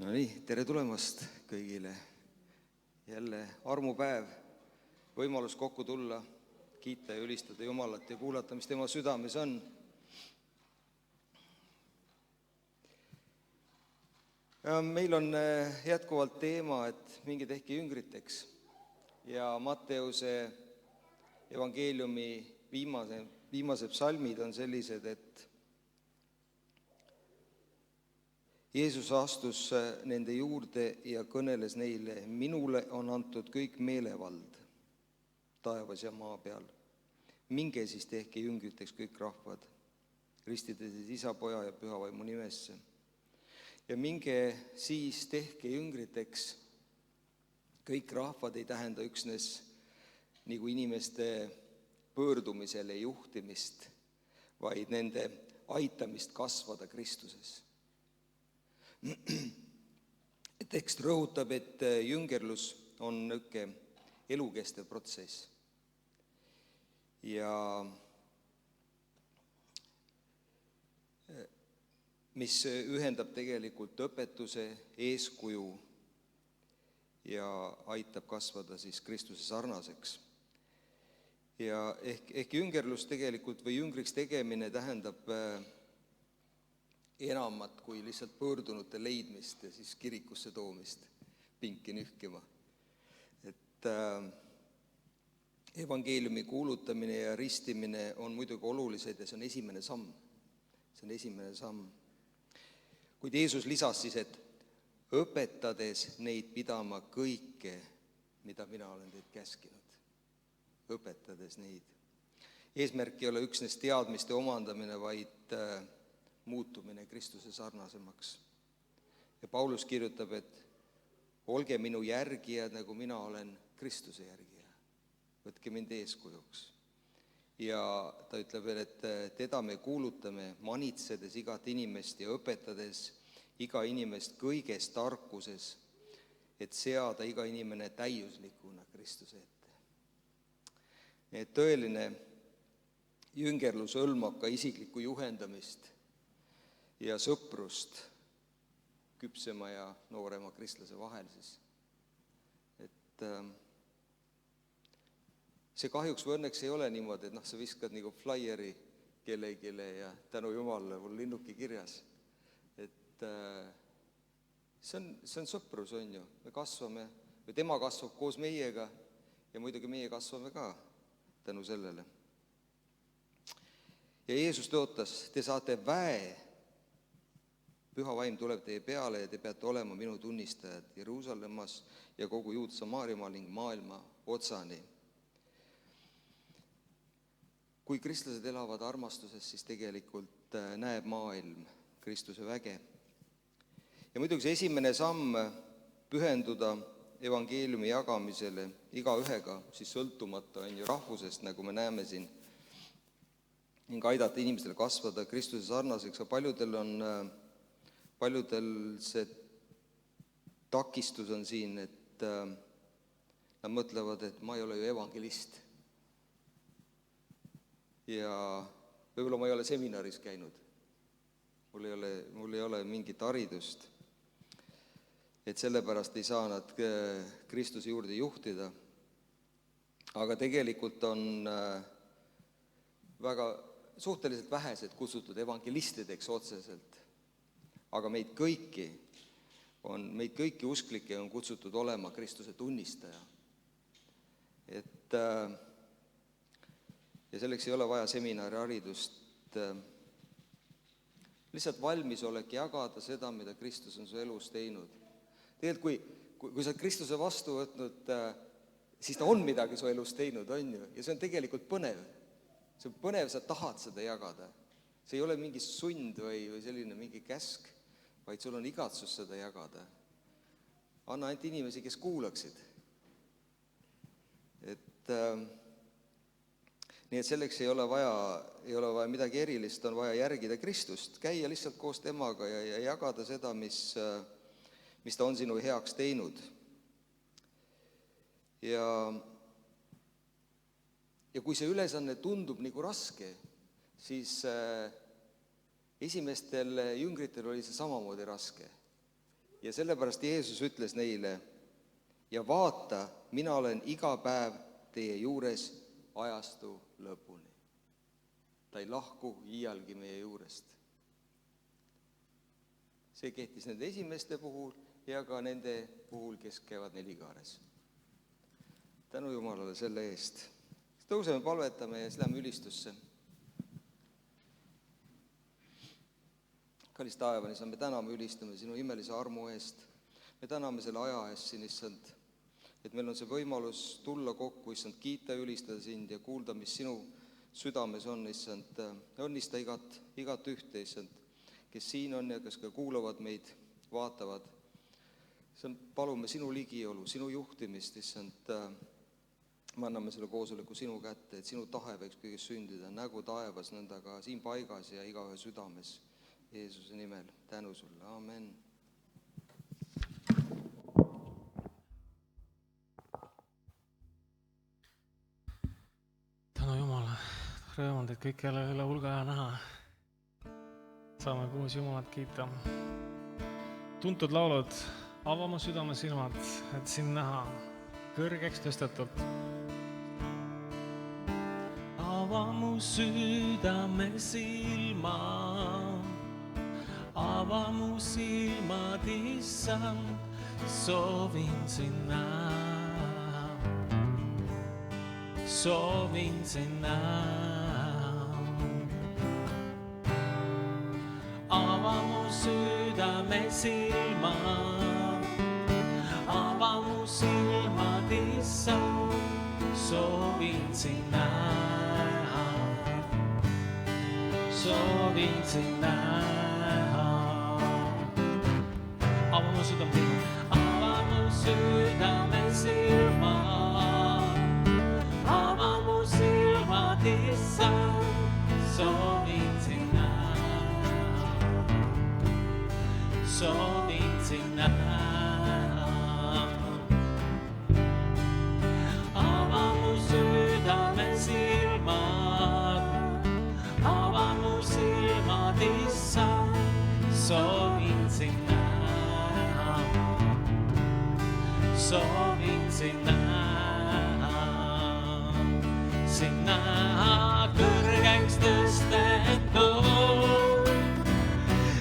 No nii, tere tulemast kõigile. Jälle armupäev, võimalus kokku tulla, kiita ja ülistada Jumalat ja kuulata, mis tema südames on. Meil on jätkuvalt teema, et minge tehke jüngriteks. Ja Matteuse evangeeliumi viimased psalmid on sellised, et Jeesus astus nende juurde ja kõneles neile, minule on antud kõik meelevald taevas ja maa peal. Minge siis tehke jüngriteks kõik rahvad, ristides Isa, Poja ja Püha Vaimu nimesse. Ja minge siis tehke jüngriteks kõik rahvad ei tähenda üksnes nagu inimeste pöördumisele juhtimist, vaid nende aitamist kasvada Kristuses. Tekst rõhutab, et jüngerlus on niisugune elukestev protsess ja mis ühendab tegelikult õpetuse, eeskuju ja aitab kasvada siis Kristuse sarnaseks. Ja ehk jüngerlus tegelikult või jüngriks tegemine tähendab enamat kui lihtsalt pöördunute leidmist ja siis kirikusse toomist, pinki nühkima. Et evangeeliumi kuulutamine ja ristimine on muidugi olulised ja see on esimene samm. See on esimene samm. Kuid Jeesus lisas siis, et õpetades neid pidama kõike, mida mina olen teid käskinud. Õpetades neid. Eesmärk ei ole üksnes teadmiste omandamine, vaid muutumine Kristuse sarnasemaks. Ja Paulus kirjutab, et olge minu järgijad, nagu mina olen Kristuse järgija. Võtke mind eeskujuks. Ja ta ütleb veel, et teda me kuulutame manitsedes igat inimest ja õpetades iga inimest kõiges tarkuses, et seada iga inimene täiuslikuna Kristuse ette. Et tõeline jüngerlus hõlmab ka isiklikku juhendamist ja sõprust küpsema ja noorema kristlase vahel siis. Et see kahjuks või õnneks ei ole niimoodi, et sa viskad nagu flyeri kellegile ja tänu Jumalale mul linnuki kirjas. Et see on sõprus, on ju. Me kasvame, või tema kasvab koos meiega ja muidugi meie kasvame ka tänu sellele. Ja Jeesus tõotas, te saate väe, Püha Vaim tuleb teie peale ja te peate olema minu tunnistajad Jeruusalemmas ja kogu Juuda Samaarimaal ning maailma otsani. Kui kristlased elavad armastuses, siis tegelikult näeb maailm Kristuse väge. Ja muidugi see esimene samm pühenduda evangeeliumi jagamisele igaühega, siis sõltumata on ju rahvusest, nagu me näeme siin, ning aidata inimestele kasvada Kristuse sarnaseks, aga paljudel see takistus on siin, et nad mõtlevad, et ma ei ole ju evangelist. Ja võib-olla ma ei ole seminaris käinud. Mul ei ole mingit haridust. Et sellepärast ei saa nad Kristuse juurde juhtida. Aga tegelikult on väga suhteliselt vähesed kutsutud evangelistideks otseselt. Aga meid kõiki usklikke on kutsutud olema Kristuse tunnistaja. Ja selleks ei ole vaja seminariharidust, lihtsalt valmisolek jagada seda, mida Kristus on su elus teinud. Tegelikult, kui sa oled Kristuse vastu võtnud, siis ta on midagi su elus teinud, on ju, ja see on tegelikult põnev. See on põnev, sa tahad seda jagada. See ei ole mingi sund või selline mingi käsk, vaid sul on igatsus seda jagada. Anna ainult inimesi, kes kuulaksid. Nii et selleks ei ole vaja midagi erilist, on vaja järgida Kristust, käia lihtsalt koos temaga ja jagada seda, mis ta on sinu heaks teinud. Ja kui see ülesanne tundub nagu raske, siis esimestel jüngritel oli see samamoodi raske. Ja sellepärast Jeesus ütles neile, ja vaata, mina olen iga päev teie juures ajastu lõpuni. Ta ei lahku iialgi meie juurest. See kehtis nende esimeste puhul ja ka nende puhul, kes käivad nelikaares. Tänu Jumalale selle eest. Tõuseme, palvetame ja siis lähme ülistusse. Kallis taevani, me täname, ülistame sinu imelise armu eest. Me täname selle aja eest siin, issand, et meil on see võimalus tulla kokku, issand, kiita ja ülistada sind ja kuulda, mis sinu südames on, issand. Õnnista igat ühte, issand, kes siin on ja kes ka kuulavad meid, vaatavad. Palume sinu ligiolu, sinu juhtimist, issand. Me anname selle koosoleku sinu kätte, et sinu tahe võiks kõigest sündida, nägu taevas, nõnda ka siin paigas ja igaühe südames. Jeesuse nimel, tänu sulle, amen. Tänu Jumala, rõõm teid kõik jälle üle hulga ja näha. Saame koos Jumalat kiita. Tuntud laulud, ava mu südame silmad, et sind näha kõrgeks tõstetult. Ava mu südame silmad, ava mu silmad, issand, soovin sind näha. Soovin sind näha. Ava mu südame silmad, ava mu silmad, issand, soovin sind näha. Soovin sind näha. Ava mu südame silmad, ava mu südame silmad, ava mu silmad, issand, soovin sind näha. Soovin sind näha. Ava mu südame silmad, ava mu silmad, issand, soovin sind näha. Soovin sind näha. Sind näha kõrgeks tõstetud,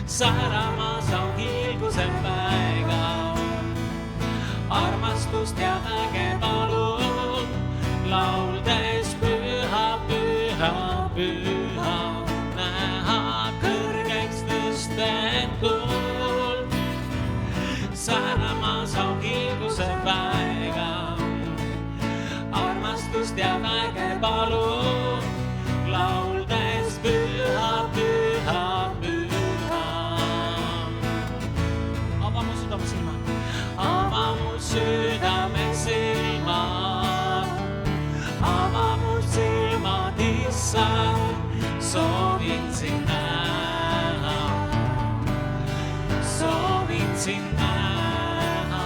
säramas on hiilguse päega. Armastust ja väge palun, lauldes püha, püha, püha. Näha kõrgeks tõstetud, säramas on hiilguse päega. Armastust ja väge palun, lauldes püha, püha, püha. Ava mu südame silmad, ava mu südame silmad, ava mu silmad, issand, soovin sind näha. Soovin sind näha.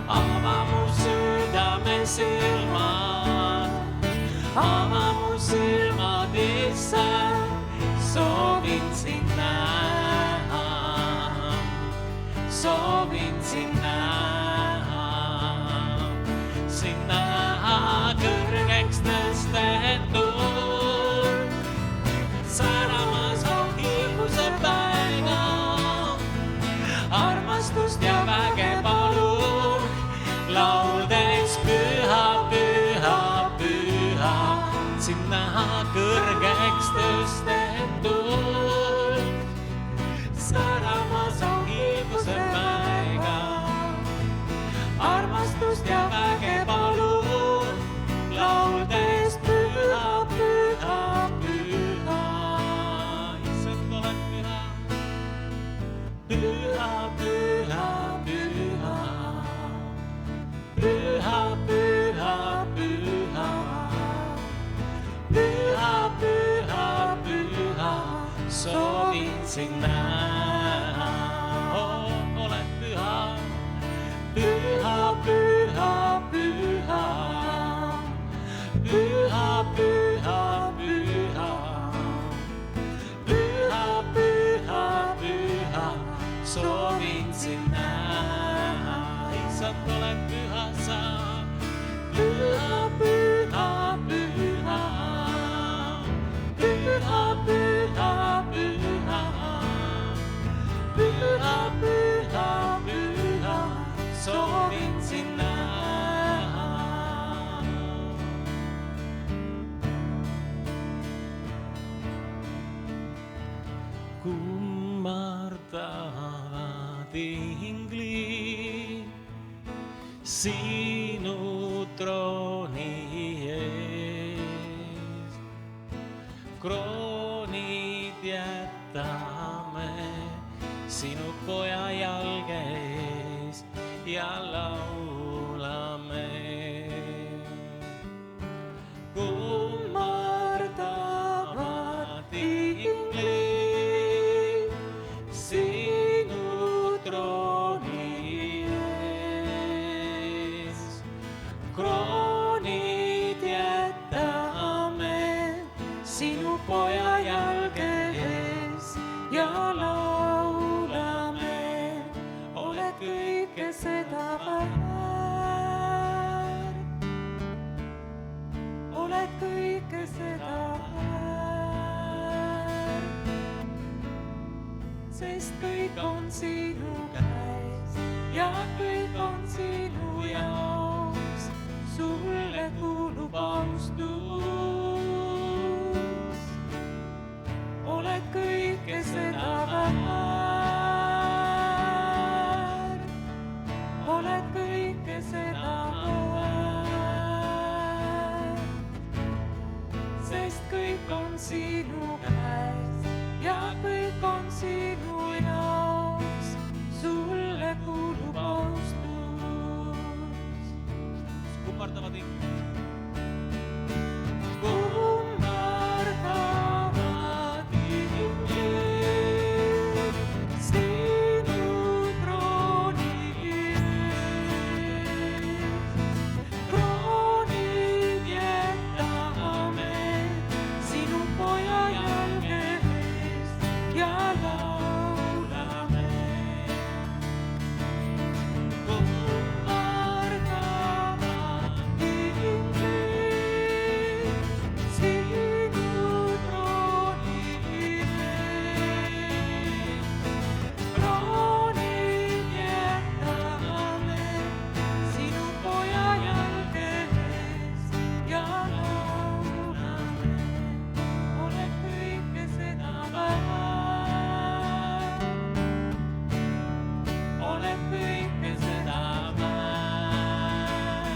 Ava mu südame silmad, ava mu silmad, issand, soovin sind näha. Soovin sind näha. Sind näha kõrgeks tõstetud, säramas on hiilguse päega. Armastust ja väge palun, lauldes püha, püha, püha. Sind näha kõrgeks tõstetud, säramas on hiilguse päega. Armastust ja väge palun, lauldes püha, püha, püha. Issand, oled püha. Püha, püha, püha. Püha, püha, püha. Püha, püha, püha. Soovin sind näha. Oled püha. Püha, püha, püha. Püha, püha, püha. Püha, püha, püha. lihtsalt oled püha sa. Püha, püha, püha, püha, püha, püha, püha, püha, püha, soovin sind näha. Kummardavad inglid sinu trooni ees. Kroonid jätame sinu poja jalge ees ja laulame. Kummardavad inglid sinu trooni ees. Kroonid jätame sinu poja jalge ees ja laulame. Oled kõike seda väärt, oled kõike seda väärt, sest kõik on sinu käes ja kõik on sinu jaoks. Sulle kuulub austus, oled kõike seda väärt, oled kõike seda väärt, sest kõik on sinu käes ja kõik on sinu jaoks. Sulle kuulub austus. Kummardavad inglid. Kummardavad inglid sinu trooni ees. Kroonid jätame sinu poja jalge ees ja laulame. Kummardavad inglid sinu trooni ees. Kroonid jätame sinu poja jalge ees ja laulame. Oled kõike seda väärt, oled kõike seda väärt,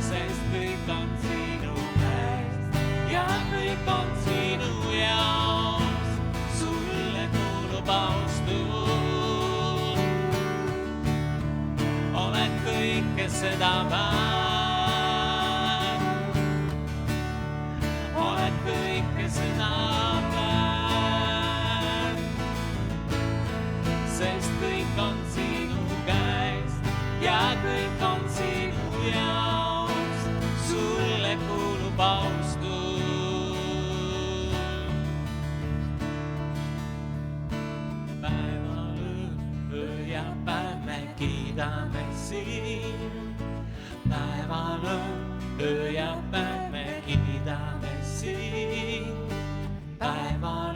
sest kõik on sinu käes ja kõik on sinu jaoks. Sulle kuulub austus, oled kõike seda väärt, oled kõike seda väärt, sest kõik on sinu käes ja kõik on sinu jaoks. Sulle kuulub austus. Päeval öö ja päev me kiidame sind. Päeval öö ja päev me kiidame sind. Päeval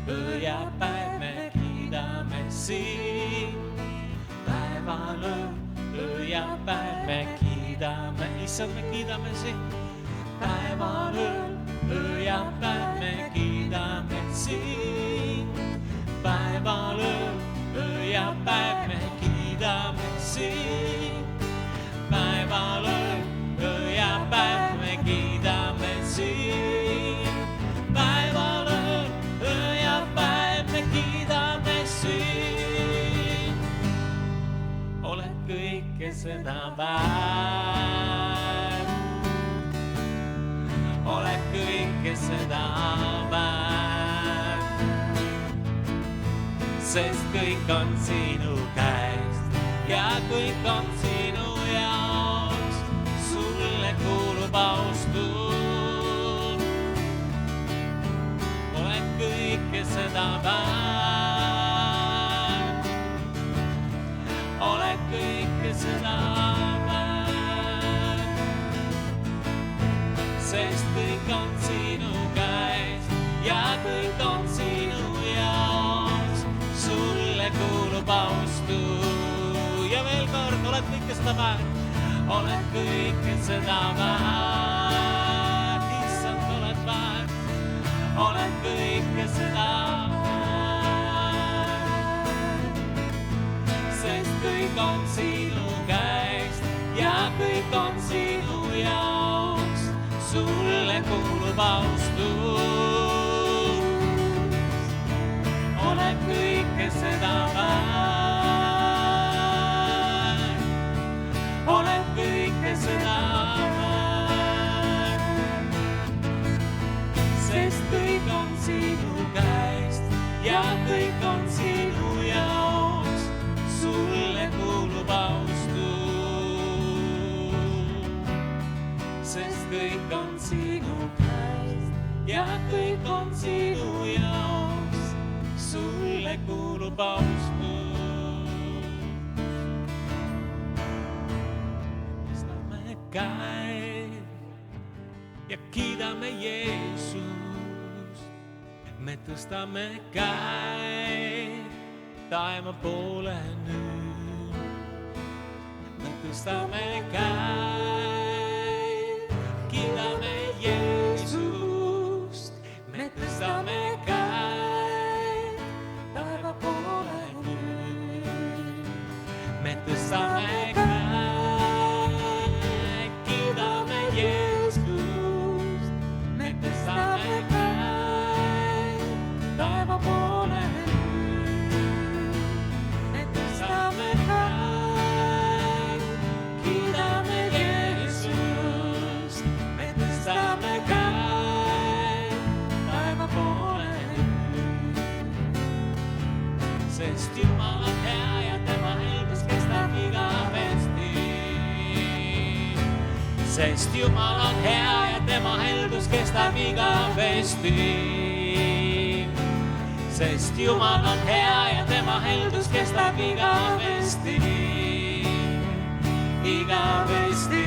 öö ja päev me kiidame sind. Päeval öö ja päev me kiidame, issand, me kiidame sind. Päeval öö ja päev me kiidame sind. Päeval öö ja päev me kiidame sind. Päeval öö ja päev me kiidame sind. Päeval öö ja päev me kiidame sind. Oled kõike seda väärt, oled kõike seda väärt, sest kõik on sinu käes ja kõik on sinu jaoks. Sulle kuulub austus, oled kõike seda väärt, oled kuulub austu. Ja veel kord, oled kõike seda väärt, oled kõike seda väärt, issand, oled väärt, oled kõike seda väärt, sest kõik on sinu käest ja kõik on sinu jaoks, sulle kuulub austus, oled kõike seda väärt, oled kõike seda väärt, sest kõik on sinu käest ja kõik on sinu jaoks, sulle kuulub austus, sest kõik on sinu käest ja kõik on sinu jaoks, sulle kuulub austus. Tõstame käed ja kiidame Jeesust, me tõstame käed taeva poole nüüd, me tõstame käed, kiidame Jeesust, me tõstame käed taeva poole nüüd, me tõstame käed, kiidame Jeesust, me tõstame käed taeva poole nüüd, me tõstame käed, kiidame Jeesust, me tõstame käed taeva poole nüüd, sest Jumal on hea ja tema helgus kestab igavesti. Sest Jumal on hea ja tema helgus kestab igavesti. Sest Jumal on hea ja tema heldus kestab igavesti. Igavesti.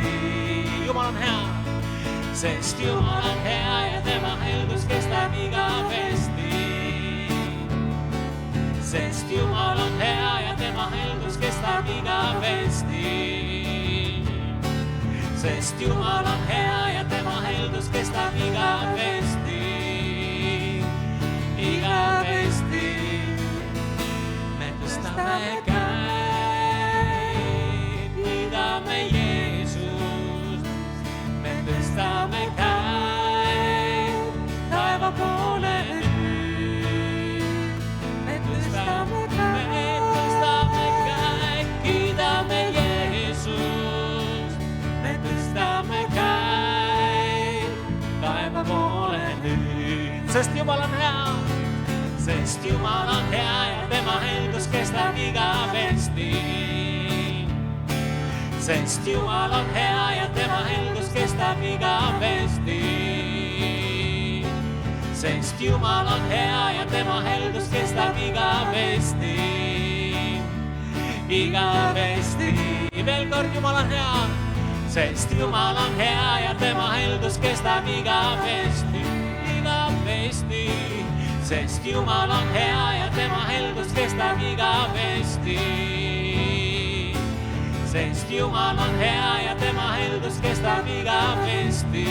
Jumal on hea. Sest Jumal on hea ja tema heldus kestab igavesti. Sest Jumal on hea ja tema heldus kestab igavesti. Sest Jumal on hea ja tema heldus kestab igavesti. Igavesti. Me tõstame käed, kiidame Jeesust. Me tõstame käed taeva poole nüüd. Me tõstame käed, kiidame Jeesust. Me tõstame käed taeva poole nüüd. Sest Jumal on hea. Sest Jumal on hea ja tema heldus kestab igavesti. Sest Jumal on hea ja tema heldus kestab igavesti. Sest Jumal on hea ja tema heldus kestab igavesti. Igavesti. Veel kord, Jumal on hea. Sest Jumal on hea ja tema heldus kestab igavesti. Igavesti. Sest Jumal on hea ja tema heldus kestab igavesti. Sest Jumal on hea ja tema heldus kestab igavesti.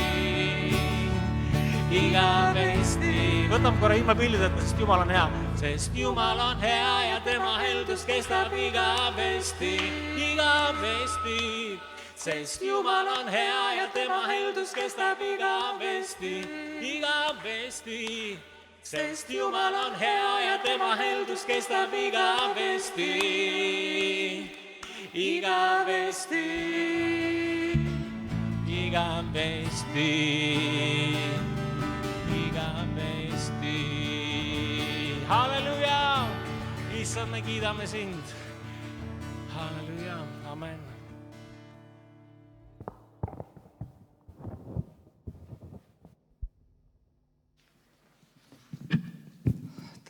Igavesti. Võtame korra ilmapillid, et sest Jumal on hea. Sest Jumal on hea ja tema heldus kestab igavesti. Igavesti. Sest Jumal on hea ja tema heldus kestab igavesti. Igavesti. Sest Jumal on hea ja tema heldus kestab igavesti. Igavesti. Igavesti. Igavesti. Halleluja! Issand, me kiidame sind. Halleluja! Amen.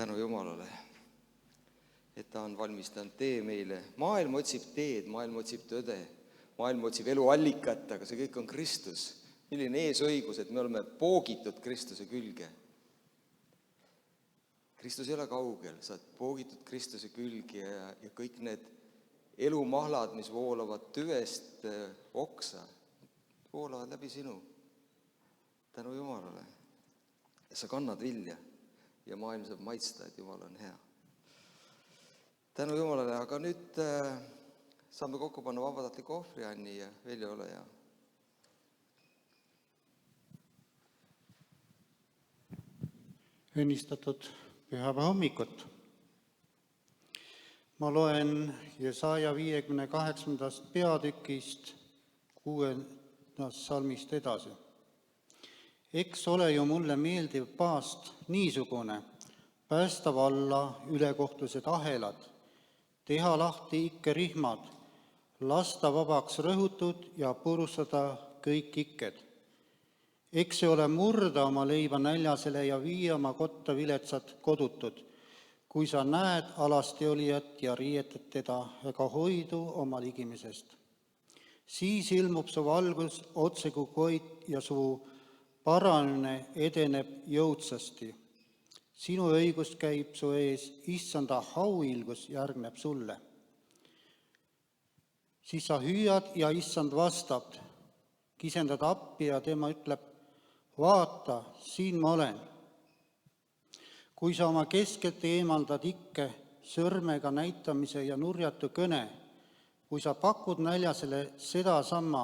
Tänu Jumalale, et ta on valmistanud tee meile. Maailm otsib teed, maailm otsib tõde, maailm otsib eluallikat, aga see kõik on Kristus. Milline eesõigus, et me oleme poogitud Kristuse külge. Kristus ei ole kaugel, sa oled poogitud Kristuse külgi ja kõik need elumahlad, mis voolavad tüvest oksa, voolavad läbi sinu. Tänu Jumalale. Ja sa kannad vilja ja maailm saab maitsta, et Jumal on hea. Tänu Jumalale, aga nüüd saame kokku panna vabatahtliku ohvri, Anni ja Veljo, ole hea. Õnnistatud pühava hommikut. Ma loen Jesaja 58. peatükist 6. salmist edasi. Eks ole ju mulle meeldiv paast niisugune, päästa valla ülekohtused ahelad, teha lahti ikkerihmad, lasta vabaks rõhutud ja purustada kõik ikked. Eks see ole murda oma leiva näljasele ja viia oma kotta viletsad kodutud, kui sa näed alasti olijat ja riietad teda ega hoidu oma ligimisest. Siis ilmub su valgus otse kui koit ja su paranemine edeneb jõudsasti. Sinu õigus käib su ees, issanda hauilgus järgneb sulle. Siis sa hüüad ja issand vastab, kisendad appi ja tema ütleb, vaata, siin ma olen. Kui sa oma keskelt eemaldad ikke sõrmega näitamise ja nurjatu kõne, kui sa pakud näljasele seda sama,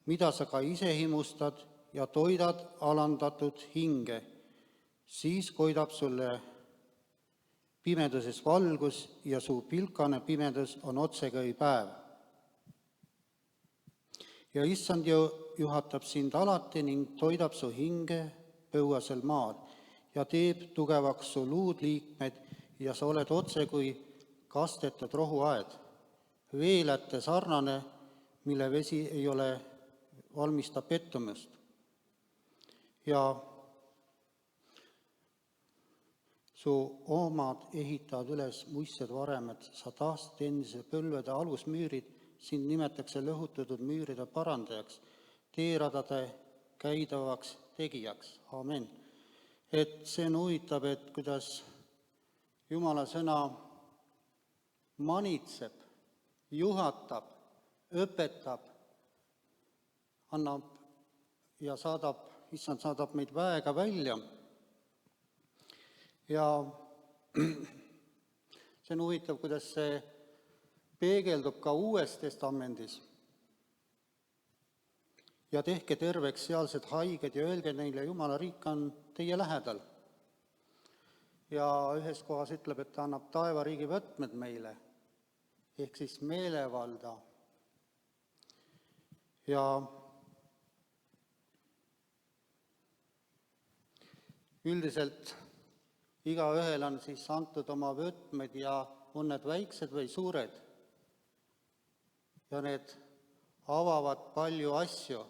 mida sa ka ise himustad ja toidad alandatud hinge, siis koidab sulle pimeduses valgus ja su pilkane pimedus on otsekõi päev. Ja issand juhatab sind alati ning toidab su hinge põuasel maal ja teeb tugevaks su luudliikmed ja sa oled otse kui kastetud rohuaed, veelätte sarnane, mille vesi ei ole valmista pettumust. Ja su omad ehitavad üles muistsed varemed, sa taastad endise põlvede alusmüürid, sind nimetatakse lõhutatud müüride parandajaks, teeradade käidavaks tegijaks. Amen. Et see huvitav, et kuidas Jumala sõna manitseb, juhatab, õpetab, annab ja saadab, issand saadab meid väega välja. Ja see on huvitav, kuidas see peegeldub ka Uues Testamendis. Ja tehke terveks sealsed haiged ja öelge neile, Jumala riik on teie lähedal. Ja ühes kohas ütleb, et ta annab taevariigi võtmed meile, ehk siis meelevalda. Ja üldiselt igaühel on siis antud oma võtmed ja on need väiksed või suured. Ja need avavad palju asju.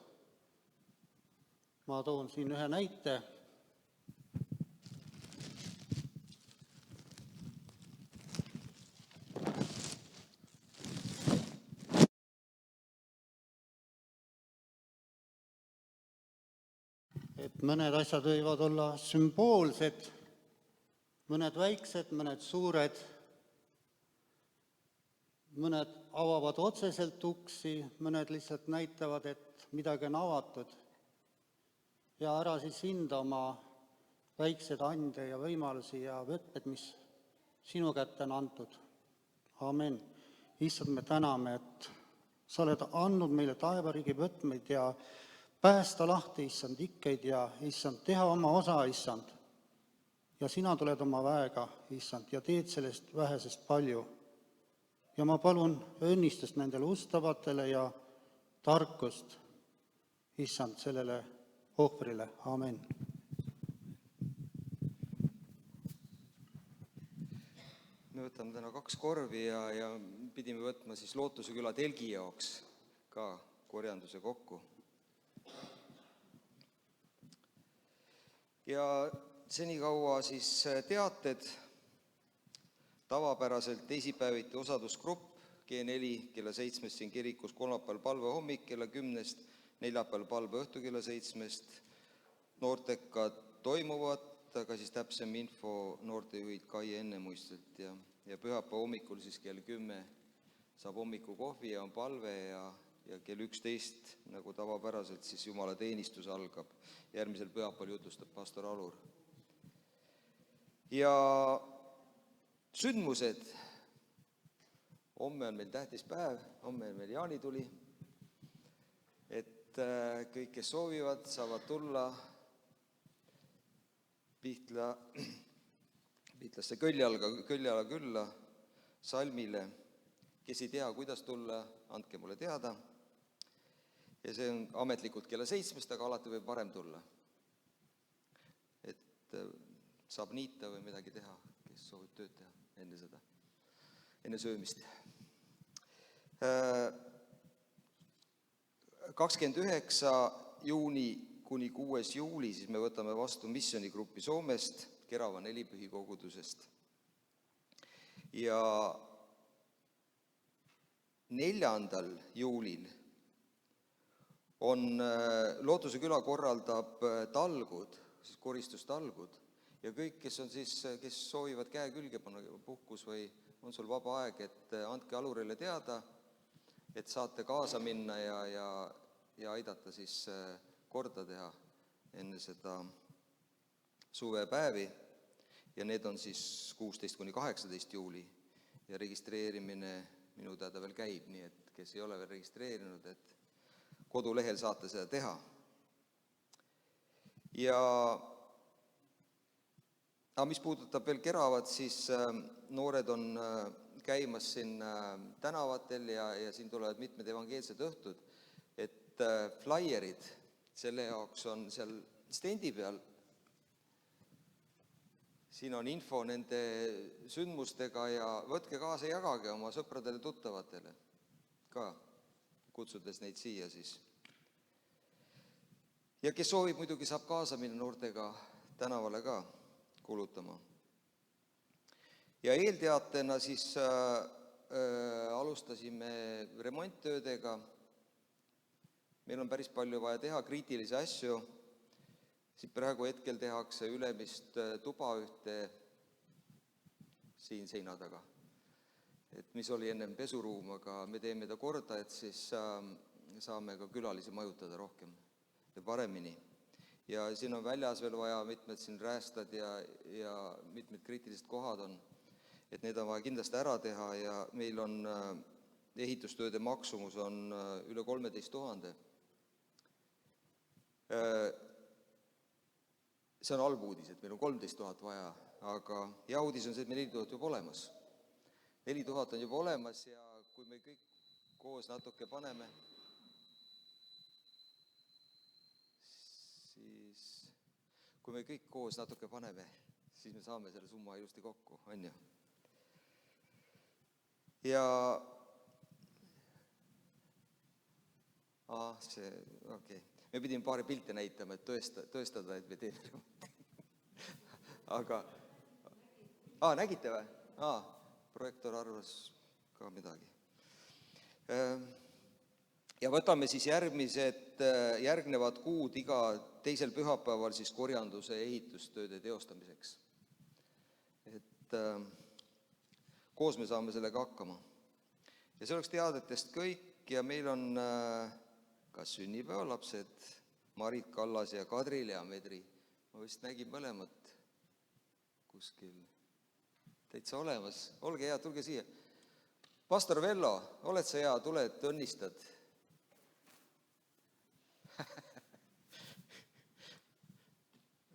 Ma toon siin ühe näite. Et mõned asjad võivad olla sümboolsed, mõned väiksed, mõned suured, mõned avavad otseselt uksi, mõned lihtsalt näitavad, et midagi on avatud. Ja ära siis hinda oma väiksed ande ja võimalusi ja võtmed, mis sinu kätte on antud. Amen. Issand, me täname, et sa oled andnud meile taevariigi võtmeid ja päästa lahti, issand, ikkeid ja issand, teha oma osa, issand. Ja sina tuled oma väega, issand, ja teed sellest vähesest palju. Ja ma palun õnnistust nendele ustavatele ja tarkust, issand, sellele ohvrile. Amen. Me võtame täna 2 korvi ja pidime võtma siis Lootuse küla telgi jaoks ka korjanduse kokku. Ja senikaua siis teated. Tavapäraselt teisipäeviti osadusgrupp G4 kella 7 siin kirikus, kolmapäeval palve hommik kella 10, neljapäeval palve õhtu kella 7. Noortekad toimuvad aga siis täpsem info noortejuhid Kai Ennemuistelt ja pühapäeva hommikul siis kell 10 saab hommikukohvi ja on palve ja kell 11, nagu tavapäraselt, siis jumalateenistus algab. Järgmisel pühapäeval jutustab pastor Alur. Ja sündmused. Homme on meil tähtis päev, homme on meil jaanituli. Et kõik, kes soovivad, saavad tulla Pihtlasse Kõljala külla salmile. Kes ei tea, kuidas tulla, andke mulle teada. Ja see on ametlikult kella 7, aga alati võib varem tulla. Et saab niita või midagi teha, kes soovib tööd teha enne seda, enne söömist. 29. juuni kuni 6. juuli siis me võtame vastu missioonigruppi Soomest, Kerava nelipühi kogudusest. Ja 4. juulil on Lootuse küla korraldab talgud, siis koristustalgud ja kõik, kes soovivad käe külge panna puhkus või on sul vaba aeg, et andke Alurile teada, et saate kaasa minna ja aidata siis korda teha enne seda suvepäevi ja need on siis 16. kuni 18. juuli ja registreerimine minu teada veel käib, nii et kes ei ole veel registreerinud, et kodulehel saate seda teha. Ja mis puudutab veel Keravat, siis noored on käimas siin tänavatel ja siin tulevad mitmed evangeelsed õhtud, et flaierid selle jaoks on seal stendi peal. Siin on info nende sündmustega ja võtke kaasa, jagage oma sõpradele, tuttavatele ka, kutsudes neid siia siis. Ja kes soovib, muidugi saab kaasa minna noortega tänavale ka kuulutama. Ja eelteatena siis alustasime remonttöödega. Meil on päris palju vaja teha kriitilisi asju. Siin praegu hetkel tehakse ülemist tuba ühte siin seina taga. Et mis oli ennem pesuruum, aga me teeme ta korda, et siis saame ka külalisi majutada rohkem ja paremini. Ja siin on väljas veel vaja mitmed siin räästad ja mitmed kriitilised kohad on, et need on vaja kindlasti ära teha ja meil on ehitustööde maksumus on üle 13 000. See on halb uudis, et meil on 13 000 vaja, aga hea uudis on see, et meil 4 000 juba olemas. 4 000 on juba olemas ja kui me kõik koos natuke paneme, siis me saame selle summa ilusti kokku, on ju. Ja okei. Me pidime paari pilte näitama, et tõestada, et me teeme. Aga, nägite või? Projektor arvas ka midagi. Ja võtame siis järgnevad kuud iga teisel pühapäeval siis korjanduse ehitustööde teostamiseks. Et koos me saame sellega hakkama. Ja see oleks teadetest kõik ja meil on kas sünnipäevalapsed Marit Kallas ja Kadri Leamedri. Ma vist nägin mõlemat kuskil täitsa olemas. Olge hea, tulge siia. Pastor Vello, oled sa hea, tuled, õnnistad?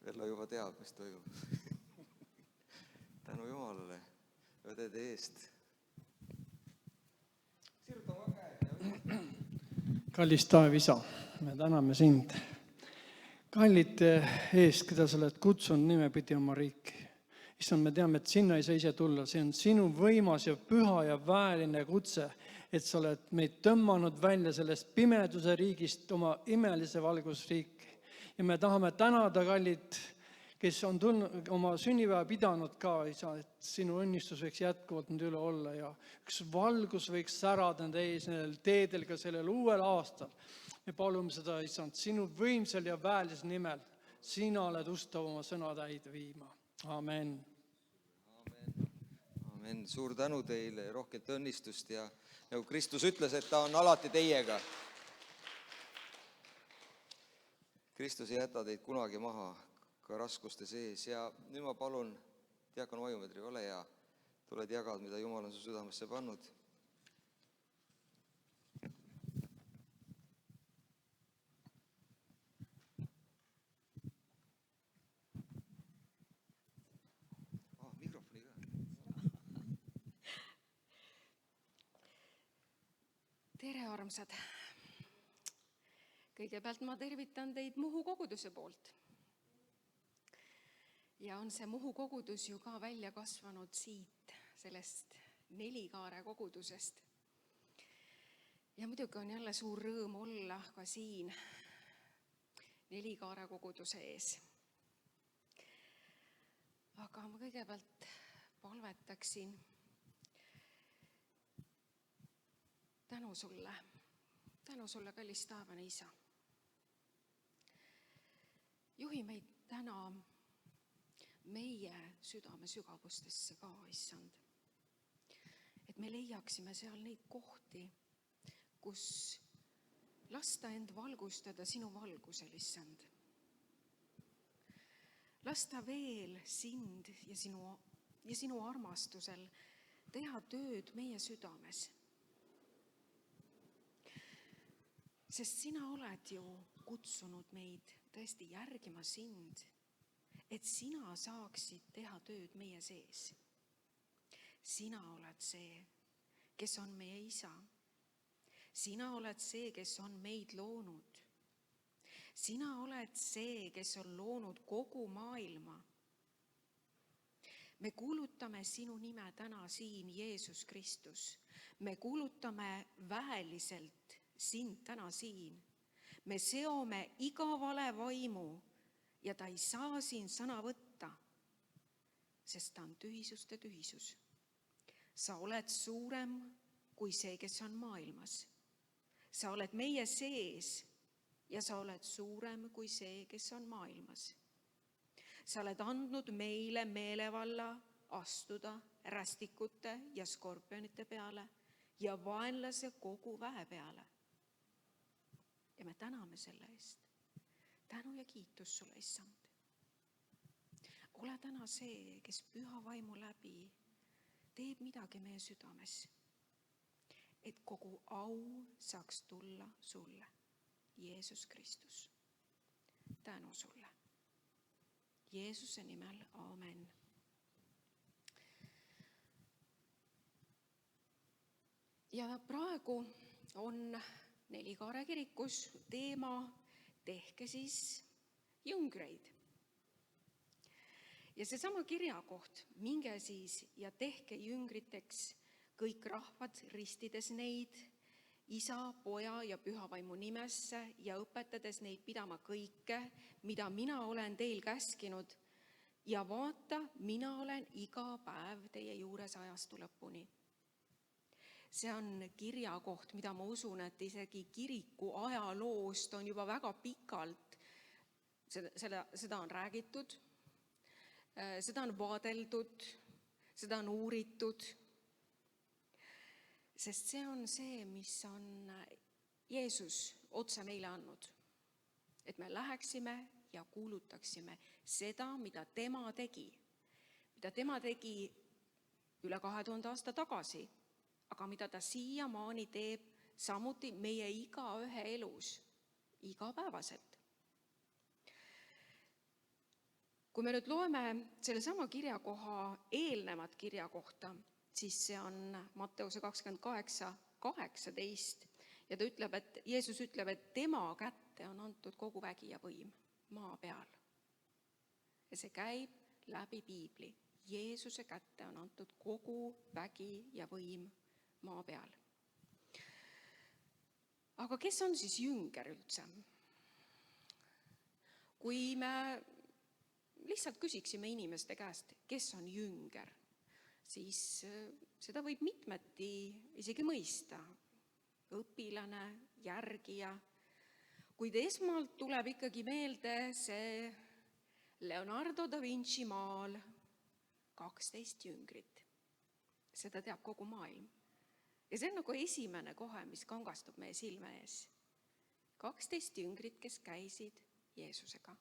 Vello juba teab, mis toimub. Tänu Jumalale, õdede eest. Sirutama käed. Kallis Taavi isa, me täname sind. Kallite eest, keda sa oled kutsunud nimepidi oma riiki. Issand, me teame, et sinna ei saa ise tulla. See on sinu võimas ja püha ja väeline kutse, et sa oled meid tõmmanud välja sellest pimeduse riigist oma imelise valgusriiki. Ja me tahame tänada, kallid, kes on tulnud, oma sünnipäeva pidanud ka, isa, et sinu õnnistus võiks jätkuvalt nüüd üle olla ja üks valgus võiks särada nende ees nendel teedel ka sellel uuel aastal. Me palume seda, issand, sinu võimsal ja väelisel nimel. sina oled ustav oma sõna täide viima. Amen. Amen. Suur tänu teile ja rohkelt õnnistust ja nagu Kristus ütles, et ta on alati teiega. Kristus ei jäta teid kunagi maha, ka raskuste sees. Ja nüüd ma palun, diakon Vajumetri, ole hea, tuled jagad, mida Jumal on su südamesse pannud. Mikrofoni ka. Tere, armsad! Kõigepealt ma tervitan teid Muhu koguduse poolt. Ja on see Muhu kogudus ju ka välja kasvanud siit, sellest Nelikaare kogudusest. Ja muidugi on jälle suur rõõm olla ka siin Nelikaare koguduse ees. Aga ma kõigepealt palvetaksin tänu sulle, kallis taevane Isa. Juhi meid täna meie südame sügavustesse ka, Issand. Et me leiaksime seal neid kohti, kus lasta end valgustada sinu valgusel, Issand. Lasta veel sind ja sinu armastusel teha tööd meie südames. Sest sina oled ju kutsunud meid tõesti järgima sind, et sina saaksid teha tööd meie sees. Sina oled see, kes on meie Isa. Sina oled see, kes on meid loonud. Sina oled see, kes on loonud kogu maailma. Me kuulutame sinu nime täna siin, Jeesus Kristus. Me kuulutame väeliselt sind täna siin. Me seome iga vale vaimu ja ta ei saa siin sõna võtta, sest ta on tühisuste tühisus. Sa oled suurem kui see, kes on maailmas. Sa oled meie sees ja sa oled suurem kui see, kes on maailmas. Sa oled andnud meile meelevalla astuda rästikute ja skorpionite peale ja vaenlase kogu väe peale. Ja me täname selle eest. Tänu ja kiitus sulle, Issand. Ole täna see, kes püha vaimu läbi teeb midagi meie südames, et kogu au saaks tulla sulle, Jeesus Kristus. Tänu sulle. Jeesuse nimel, aamen. Ja praegu on Nelikaare kirikus teema tehke siis jüngreid. Ja seesama kirjakoht, minge siis ja tehke jüngriteks kõik rahvad, ristides neid Isa, Poja ja Pühavaimu nimesse ja õpetades neid pidama kõike, mida mina olen teil käskinud. Ja vaata, mina olen iga päev teie juures ajastu lõpuni. See on kirjakoht, mida ma usun, et isegi kiriku ajaloost on juba väga pikalt, seda on räägitud, seda on vaadeldud, seda on uuritud, sest see on see, mis on Jeesus otse meile andnud. Et me läheksime ja kuulutaksime seda, mida tema tegi üle 2000 aasta tagasi, aga mida ta siiamaani teeb samuti meie igaühe elus, igapäevaselt. Kui me nüüd loeme sellesama kirjakoha eelnevat kirjakohta, siis see on Matteuse 28:18 ja ta ütleb, et Jeesus ütleb, et tema kätte on antud kogu vägi ja võim maa peal. Ja see käib läbi Piibli. Jeesuse kätte on antud kogu vägi ja võim maa peal. Aga kes on siis jünger üldse? Kui me lihtsalt küsiksime inimeste käest, kes on jünger, siis seda võib mitmeti isegi mõista. Õpilane, järgija. Kuid esmalt tuleb ikkagi meelde see Leonardo da Vinci maal 12 jüngrit. Seda teab kogu maailm. Ja see on nagu esimene kohe, mis kangastub meie silme ees. 12 jüngrit, kes käisid Jeesusega.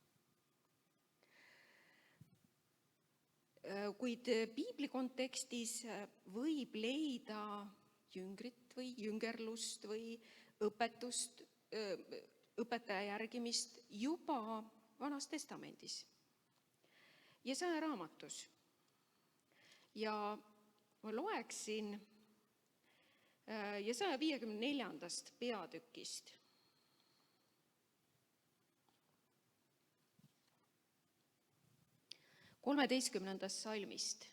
Kuid piibli kontekstis võib leida jüngrit või jüngerlust või õpetust, õpetaja järgimist juba Vanas Testamendis. Jesaja raamatus. Ja ma loeksin Jesaja 54. peatükist. 13. salmist.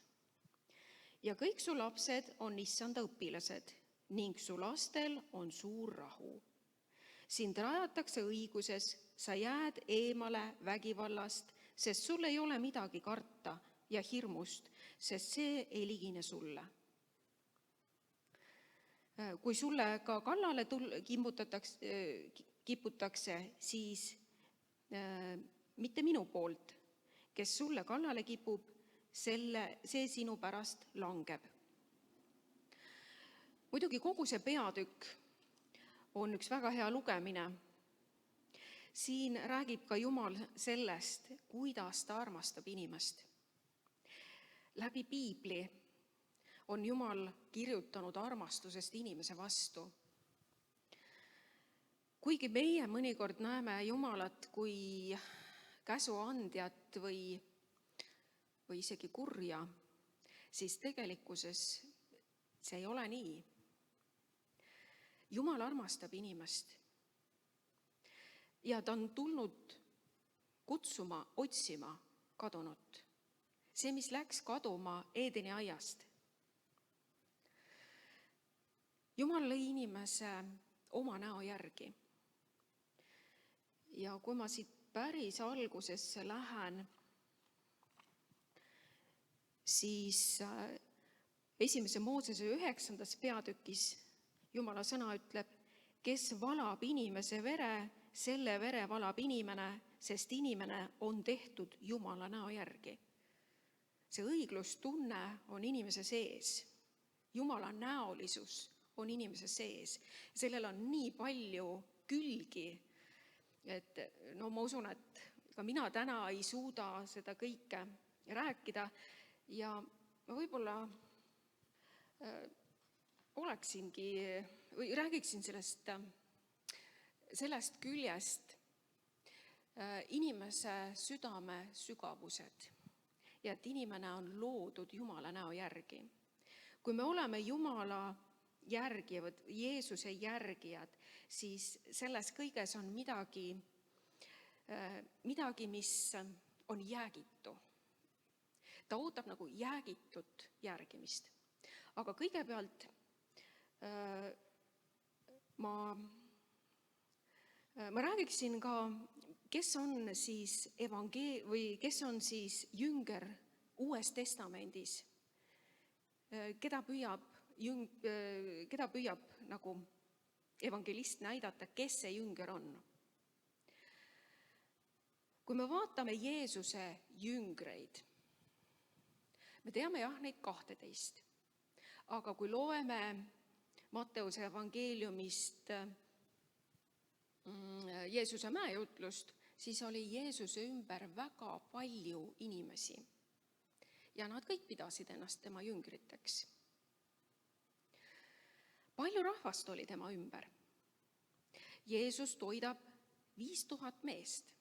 Ja kõik su lapsed on issanda õpilased ning su lastel on suur rahu. Sind rajatakse õiguses, sa jääd eemale vägivallast, sest sul ei ole midagi karta ja hirmust, sest see ei ligine sulle. Kui sulle ka kallale kiputakse, siis mitte minu poolt, kes sulle kallale kipub, see sinu pärast langeb. Muidugi kogu see peatükk on üks väga hea lugemine. Siin räägib ka Jumal sellest, kuidas ta armastab inimest. Läbi piibli on Jumal kirjutanud armastusest inimese vastu. Kuigi meie mõnikord näeme Jumalat kui käsuandjat või isegi kurja, siis tegelikkuses see ei ole nii. Jumal armastab inimest ja ta on tulnud kutsuma, otsima kadunut. See, mis läks kaduma Eedeni aiast. Jumal lõi inimese oma näo järgi. Ja kui ma siit päris algusesse lähen, siis 1. Moosese 9. peatükis Jumala sõna ütleb, kes valab inimese vere, selle vere valab inimene, sest inimene on tehtud Jumala näo järgi. See õiglustunne on inimese sees. Jumala näolisus on inimese sees. Sellel on nii palju külgi, et ma usun, et ka mina täna ei suuda seda kõike rääkida ja ma võib-olla räägiksin sellest küljest inimese südame sügavused ja et inimene on loodud Jumala näo järgi. Kui me oleme Jumala järgivad, Jeesuse järgijad, siis selles kõiges on midagi, mis on jäägitu. Ta ootab nagu jäägitut järgimist. Aga kõigepealt ma räägiksin ka, kes on siis jünger Uues Testamendis, keda püüab nagu evangelist näidata, kes see jünger on. Kui me vaatame Jeesuse jüngreid, me teame jah neid 12, aga kui loeme Matteuse evangeeliumist Jeesuse mäejutlust, siis oli Jeesuse ümber väga palju inimesi ja nad kõik pidasid ennast tema jüngriteks. Palju rahvast oli tema ümber. Jeesus toidab 5000 meest.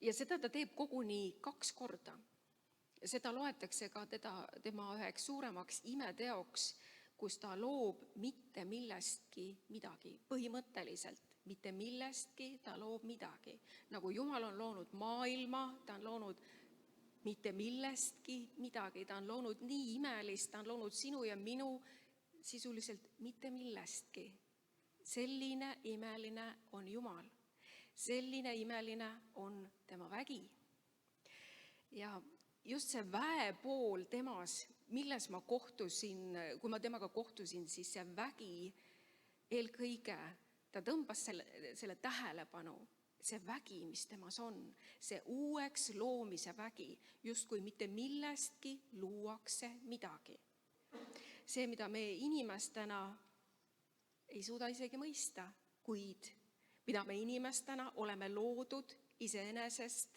Ja seda ta teeb koguni 2 korda. Seda loetakse ka tema üheks suuremaks imeteoks, kus ta loob mitte millestki midagi. Põhimõtteliselt mitte millestki ta loob midagi. Nagu Jumal on loonud maailma, ta on loonud mitte millestki midagi. Ta on loonud nii imelist, ta on loonud sinu ja minu sisuliselt mitte millestki. Selline imeline on Jumal. Selline imeline on tema vägi. Ja just see väe pool temas, milles ma kohtusin, kui ma temaga kohtusin, siis see vägi eelkõige, ta tõmbas selle tähelepanu see vägi, mis temas on, see uueks loomise vägi, justkui mitte millestki luuakse midagi. See, mida me inimestena ei suuda isegi mõista, kuid mida me inimestena oleme loodud iseenesest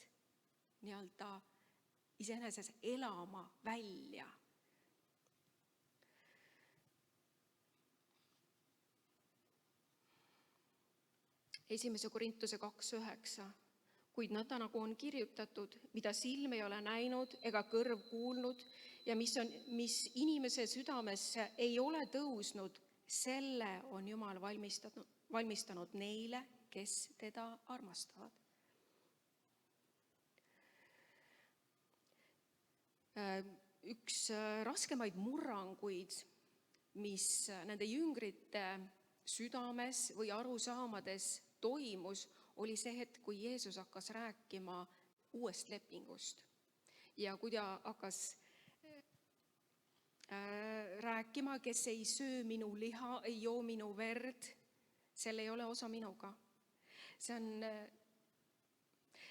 elama välja. Esimese Korintuse 2:9. Kuid nõnda nagu on kirjutatud, mida silm ei ole näinud ega kõrv kuulnud ja mis inimese südamesse ei ole tõusnud, selle on Jumal valmistanud neile, kes teda armastavad. Üks raskemaid murranguid, mis nende jüngrite südames või arusaamades toimus, oli see hetk, kui Jeesus hakkas rääkima uuest lepingust. Ja kui ta hakkas rääkima, kes ei söö minu liha, ei joo minu verd, sel ei ole osa minuga.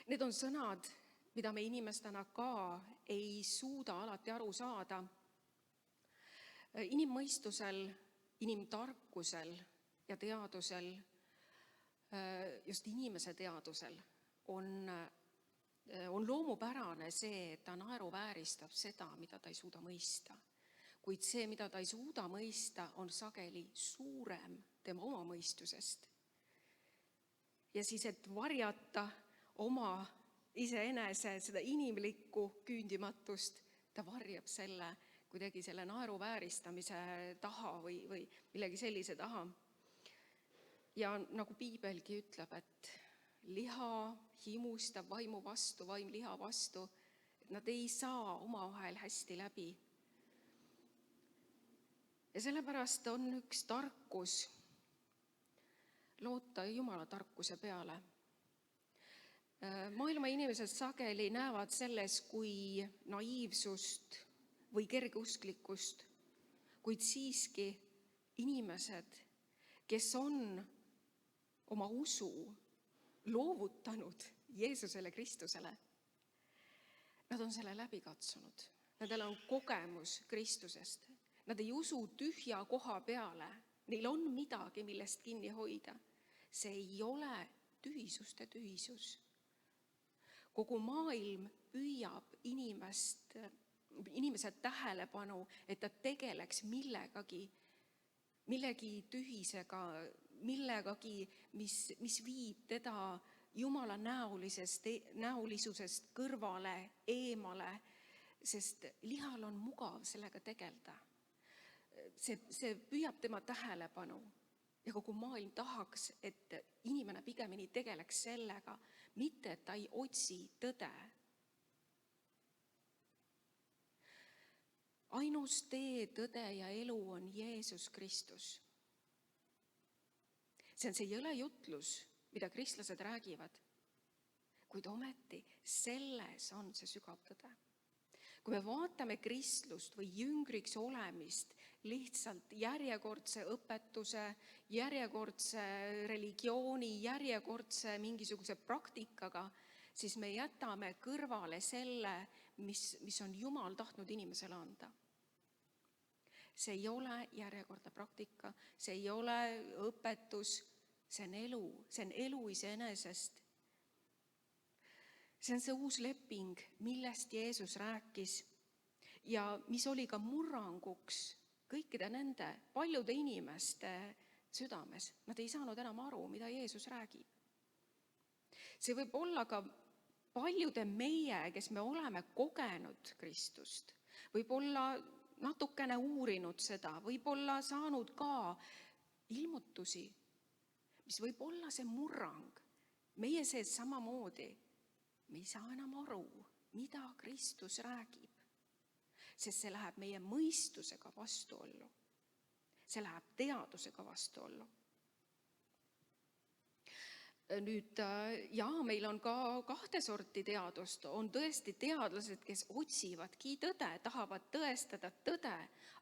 Need on sõnad, mida me inimestena ka ei suuda alati aru saada. Inimmõistusel, inimtarkusel ja teadusel, just inimese teadusel on loomupärane see, et ta naeruvääristab seda, mida ta ei suuda mõista. Kuid see, mida ta ei suuda mõista, on sageli suurem tema oma mõistusest. Ja siis, et varjata oma iseenese seda inimlikku küündimatust, ta varjab selle kuidagi selle naeruvääristamise taha või millegi sellise taha. Ja nagu piibelgi ütleb, et liha himustab vaimu vastu, vaim liha vastu, et nad ei saa omavahel hästi läbi. Ja sellepärast on üks tarkus loota Jumala tarkuse peale. Maailma inimesed sageli näevad selles kui naiivsust või kergeusklikkust, kuid siiski inimesed, kes on oma usu loovutanud Jeesusele Kristusele, nad on selle läbi katsunud. Nendel on kogemus Kristusest. Nad ei usu tühja koha peale. Neil on midagi, millest kinni hoida. See ei ole tühisuste tühisus. Kogu maailm püüab inimese tähelepanu, et ta tegeleks millegi tühisega, millegagi, mis viib teda Jumala näolisusest kõrvale, eemale, sest lihal on mugav sellega tegelda. See püüab tema tähelepanu ja kogu maailm tahaks, et inimene pigemini tegeleks sellega, mitte et ta ei otsi tõde. Ainus tee, tõde ja elu on Jeesus Kristus. See on see jõle jutlus, mida kristlased räägivad, kuid ometi selles on see sügav tõde. Kui me vaatame kristlust või jüngriks olemist lihtsalt järjekordse õpetuse, järjekordse religiooni, järjekordse mingisuguse praktikaga, siis me jätame kõrvale selle, mis on Jumal tahtnud inimesele anda. See ei ole järjekordne praktika, see ei ole õpetus, see on elu iseenesest. See on see uus leping, millest Jeesus rääkis ja mis oli ka murranguks kõikide nende paljude inimeste südames. Nad ei saanud enam aru, mida Jeesus räägib. See võib olla ka paljude meie, kes me oleme kogenud Kristust, võib-olla natukene uurinud seda, võib-olla saanud ka ilmutusi, mis võib olla see murrang. Meie sees samamoodi. Me ei saa enam aru, mida Kristus räägib, sest see läheb meie mõistusega vastuollu. See läheb teadusega vastuollu. Nüüd, meil on ka kahte sorti teadust. On tõesti teadlased, kes otsivadki tõde, tahavad tõestada tõde,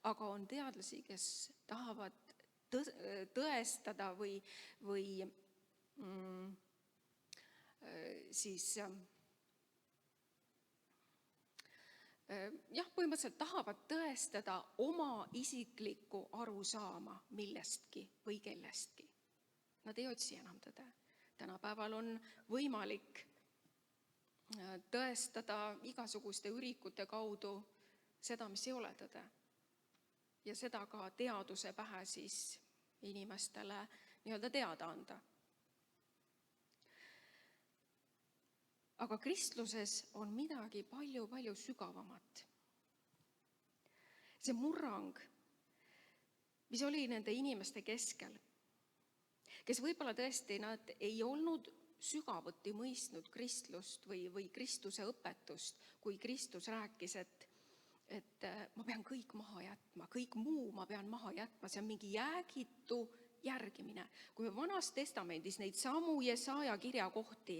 aga on teadlasi, kes tahavad tõestada või siis jah, põhimõtteliselt tahavad tõestada oma isiklikku arusaama millestki või kellestki. Nad ei otsi enam tõde. Tänapäeval on võimalik tõestada igasuguste ürikute kaudu seda, mis ei ole tõde. Ja seda ka teaduse pähe siis inimestele nii-öelda teada anda. Aga kristluses on midagi palju sügavamat. See murrang, mis oli nende inimeste keskel, kes võib-olla tõesti nad ei olnud sügavuti mõistnud kristlust või Kristuse õpetust, kui Kristus rääkis, et ma pean kõik maha jätma, kõik muu ma pean maha jätma, see on mingi jäägitu järgimine. Kui me Vanas Testamendis neid samu Jesaja kirjakohti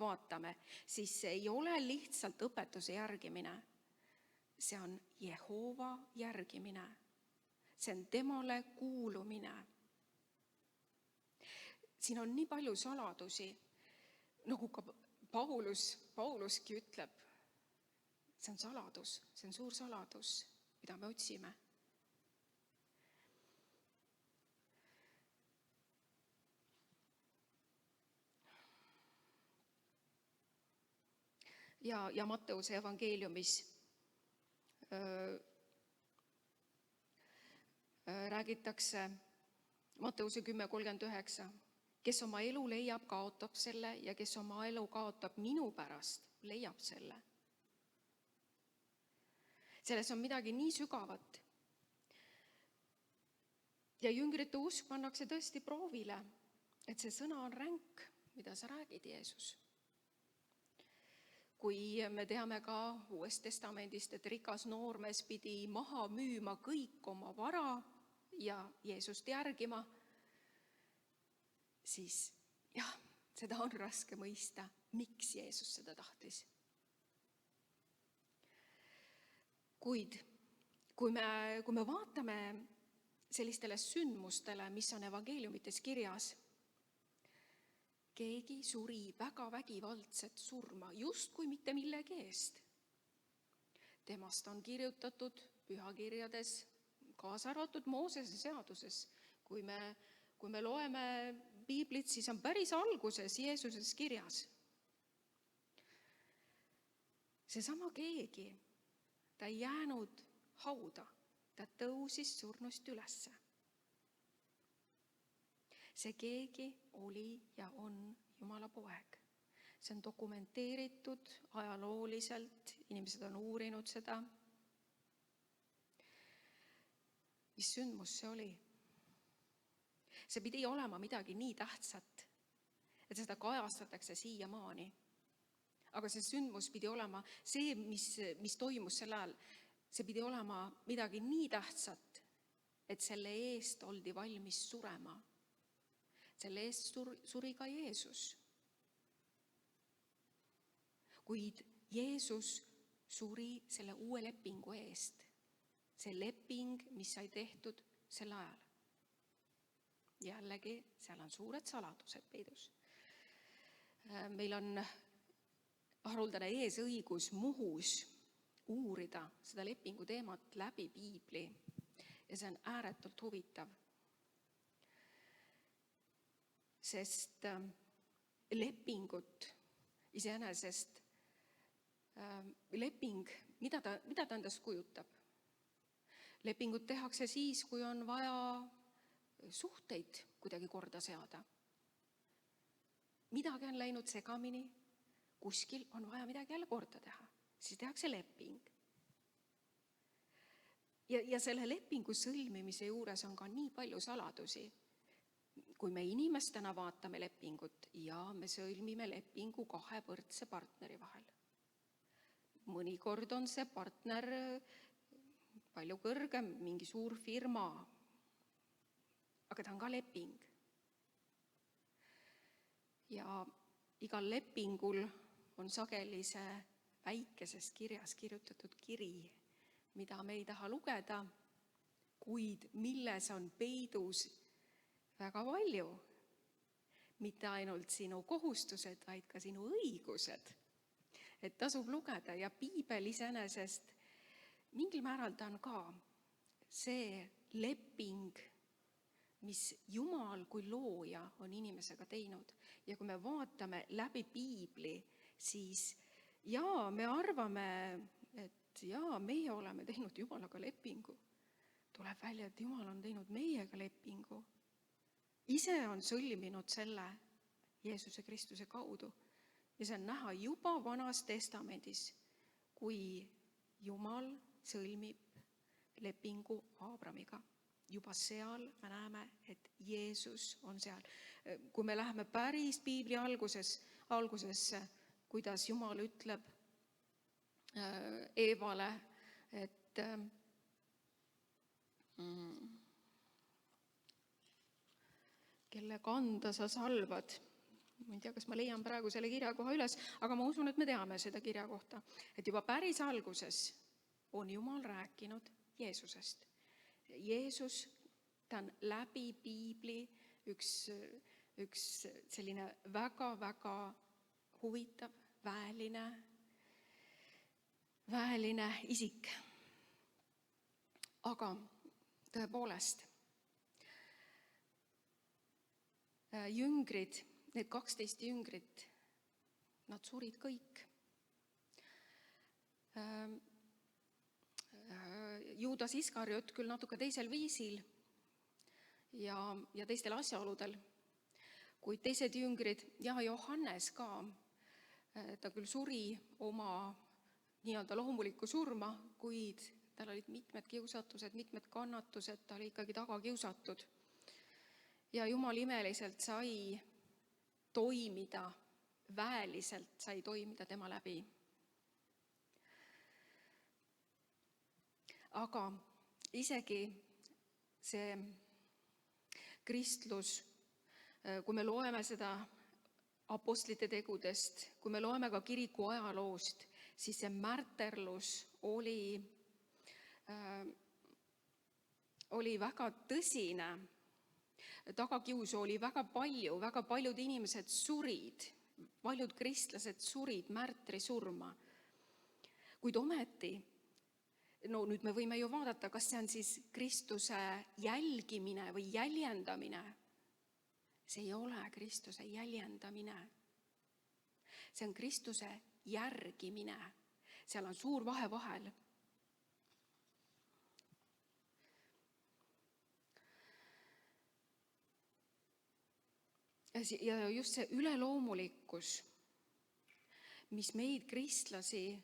vaatame, siis see ei ole lihtsalt õpetuse järgimine. See on Jehova järgimine. See on temale kuulumine. Siin on nii palju saladusi, nagu ka Pauluski ütleb. See on saladus, see on suur saladus, mida me otsime. Ja Matteuse evangeeliumis räägitakse Matteuse 10:39, kes oma elu leiab, kaotab selle ja kes oma elu kaotab minu pärast, leiab selle. Selles on midagi nii sügavat. Ja jüngrite usk pannakse tõesti proovile, et see sõna on ränk, mida sa räägid, Jeesus. Kui me teame ka Uuest Testamendist, et rikas noormees pidi maha müüma kõik oma vara ja Jeesust järgima, siis jah, seda on raske mõista, miks Jeesus seda tahtis. Kuid kui me vaatame sellistele sündmustele, mis on evangeeliumites kirjas, keegi suri väga vägivaldset surma, justkui mitte millegi eest. Temast on kirjutatud pühakirjades, kaasa arvatud Moosese seaduses. Kui me loeme piiblit, siis on päris alguses Jeesuses kirjas. Seesama keegi, ta ei jäänud hauda, ta tõusis surnust ülesse. See keegi oli ja on Jumala poeg. See on dokumenteeritud ajalooliselt, inimesed on uurinud seda. Mis sündmus see oli? See pidi olema midagi nii tähtsat, et seda kajastatakse siiamaani. Aga see sündmus pidi olema see, mis toimus sel ajal, see pidi olema midagi nii tähtsat, et selle eest oldi valmis surema. Selle eest suri ka Jeesus. Kuid Jeesus suri selle uue lepingu eest. See leping, mis sai tehtud sel ajal. Jällegi, seal on suured saladused peidus. Meil on haruldane eesõigus Muhus uurida seda lepingu teemat läbi piibli ja see on ääretult huvitav. Sest lepingut iseenesest, leping, mida ta endast kujutab? Lepingut tehakse siis, kui on vaja suhteid kuidagi korda seada. Midagi on läinud segamini, kuskil on vaja midagi jälle korda teha, siis tehakse leping. Ja selle lepingu sõlmimise juures on ka nii palju saladusi. Kui me inimestena vaatame lepingut ja me sõlmime lepingu kahe võrdse partneri vahel. Mõnikord on see partner palju kõrgem, mingi suur firma, aga ta on ka leping. Ja igal lepingul on sageli see väikeses kirjas kirjutatud kiri, mida me ei taha lugeda, kuid milles on peidus väga palju. mitte ainult sinu kohustused, vaid ka sinu õigused. Et tasub lugeda ja piibel iseenesest mingil määral ta on ka see leping, mis Jumal kui looja on inimesega teinud. Ja kui me vaatame läbi piibli, siis me arvame, et meie oleme teinud Jumalaga lepingu. Tuleb välja, et Jumal on teinud meiega lepingu. Ise on sõlminud selle Jeesuse Kristuse kaudu. Ja see on näha juba Vanas Testamendis, kui Jumal sõlmib lepingu Aabramiga. Juba seal me näeme, et Jeesus on seal. Kui me läheme päris piibli algusesse, kuidas Jumal ütleb Eevale, et kelle kanda sa salvad. Ma ei tea, kas ma leian praegu selle kirjakoha üles, aga ma usun, et me teame seda kirjakohta. Et juba päris alguses on Jumal rääkinud Jeesusest. Jeesus, ta on läbi piibli üks selline väga-väga huvitav, väeline isik. Aga tõepoolest, jüngrid, need 12 jüngrit, nad surid kõik. Juudas Iskariot küll natuke teisel viisil ja teistel asjaoludel, kuid teised jüngrid ja Johannes ka, ta küll suri oma nii-öelda loomulikku surma, kuid tal olid mitmed kiusatused, mitmed kannatused, ta oli ikkagi taga kiusatud. Ja Jumal imeliselt sai toimida, väeliselt sai toimida tema läbi. Aga isegi see kristlus, kui me loeme seda apostlite tegudest, kui me loeme ka kiriku ajaloost, siis see märterlus oli väga tõsine. Tagakiusu oli väga palju, väga paljud inimesed surid, paljud kristlased surid märtri surma. Kuid ometi, nüüd me võime ju vaadata, kas see on siis Kristuse jälgimine või jäljendamine. See ei ole Kristuse jäljendamine. See on Kristuse järgimine. Seal on suur vahe vahel. Ja just see üleloomulikkus, mis meid kristlasi,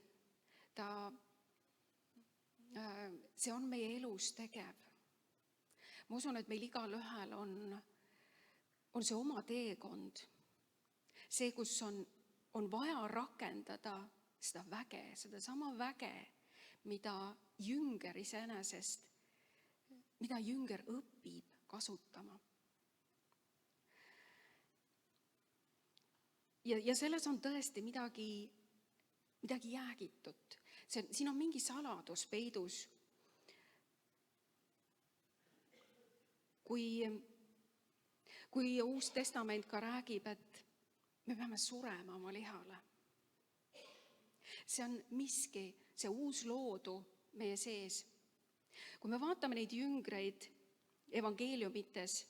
see on meie elus tegev. Ma usun, et meil igal ühel on see oma teekond. See, kus on vaja rakendada seda väge, seda sama väge, mida jünger iseenesest, mida jünger õpib kasutama. Ja selles on tõesti midagi jäägitut. Siin on mingi saladus peidus. Kui Uus Testament ka räägib, et me peame surema oma lihale. See on miski, see uus loodu meie sees. Kui me vaatame neid jüngreid evangeeliumites,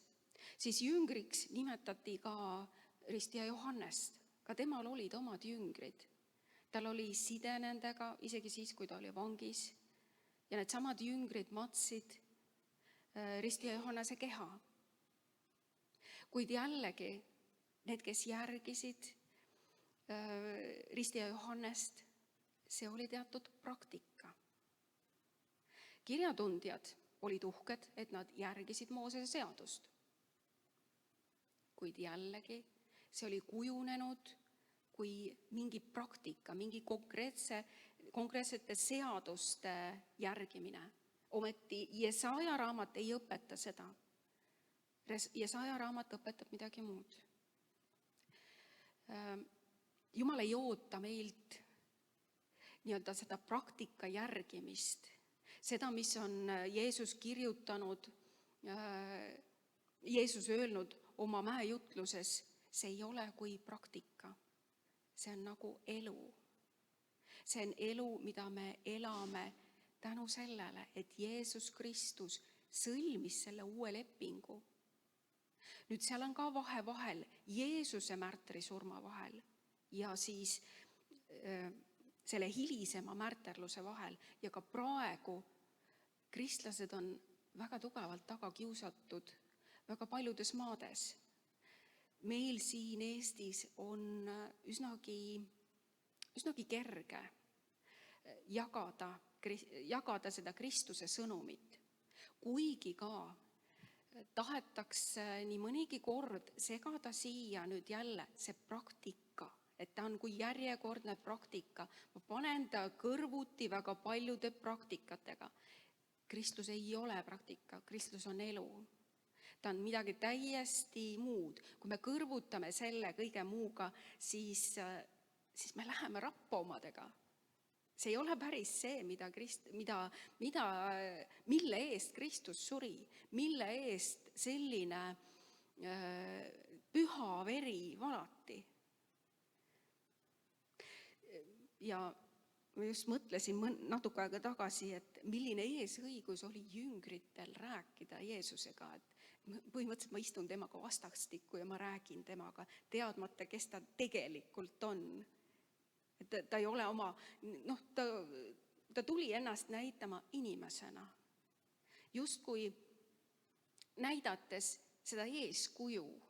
siis jüngriks nimetati ka ristija Johannest. Ka temal olid omad jüngrid. Tal oli side nendega, isegi siis, kui ta oli vangis. Ja need samad jüngrid matsid ristija Johannese keha. Kuid jällegi, need, kes järgisid ristija Johannest, see oli teatud praktika. Kirjatundjad olid uhked, et nad järgisid Moosese seadust. Kuid jällegi, see oli kujunenud kui mingi praktika, mingi konkreetsete seaduste järgimine. Ometi Jesaja raamat ei õpeta seda. Jesaja raamat õpetab midagi muud. Jumal ei oota meilt nii-öelda seda praktika järgimist. Seda, mis on Jeesus kirjutanud, Jeesus öelnud oma mäejutluses, see ei ole kui praktika, see on nagu elu. See on elu, mida me elame tänu sellele, et Jeesus Kristus sõlmis selle uue lepingu. Nüüd seal on ka vahe vahel, Jeesuse märtrisurma vahel ja siis selle hilisema märterluse vahel. Ja ka praegu kristlased on väga tugevalt taga kiusatud väga paljudes maades. Meil siin Eestis on üsnagi kerge jagada seda Kristuse sõnumit, kuigi ka tahetakse nii mõnigi kord segada siia nüüd jälle see praktika, et ta on kui järjekordne praktika. Ma panen ta kõrvuti väga paljude praktikatega. Kristus ei ole praktika, Kristus on elu. Ta on midagi täiesti muud. Kui me kõrvutame selle kõige muuga, siis me läheme rappa omadega. See ei ole päris see, mille eest Kristus suri, mille eest selline püha veri valati. Ja ma just mõtlesin natuke aega tagasi, et milline eesõigus oli jüngritel rääkida Jeesusega, et põhimõtteliselt ma istun temaga vastastikku ja ma räägin temaga, teadmata, kes ta tegelikult on. Et ta ei ole ta tuli ennast näitama inimesena. Justkui näidates seda eeskuju,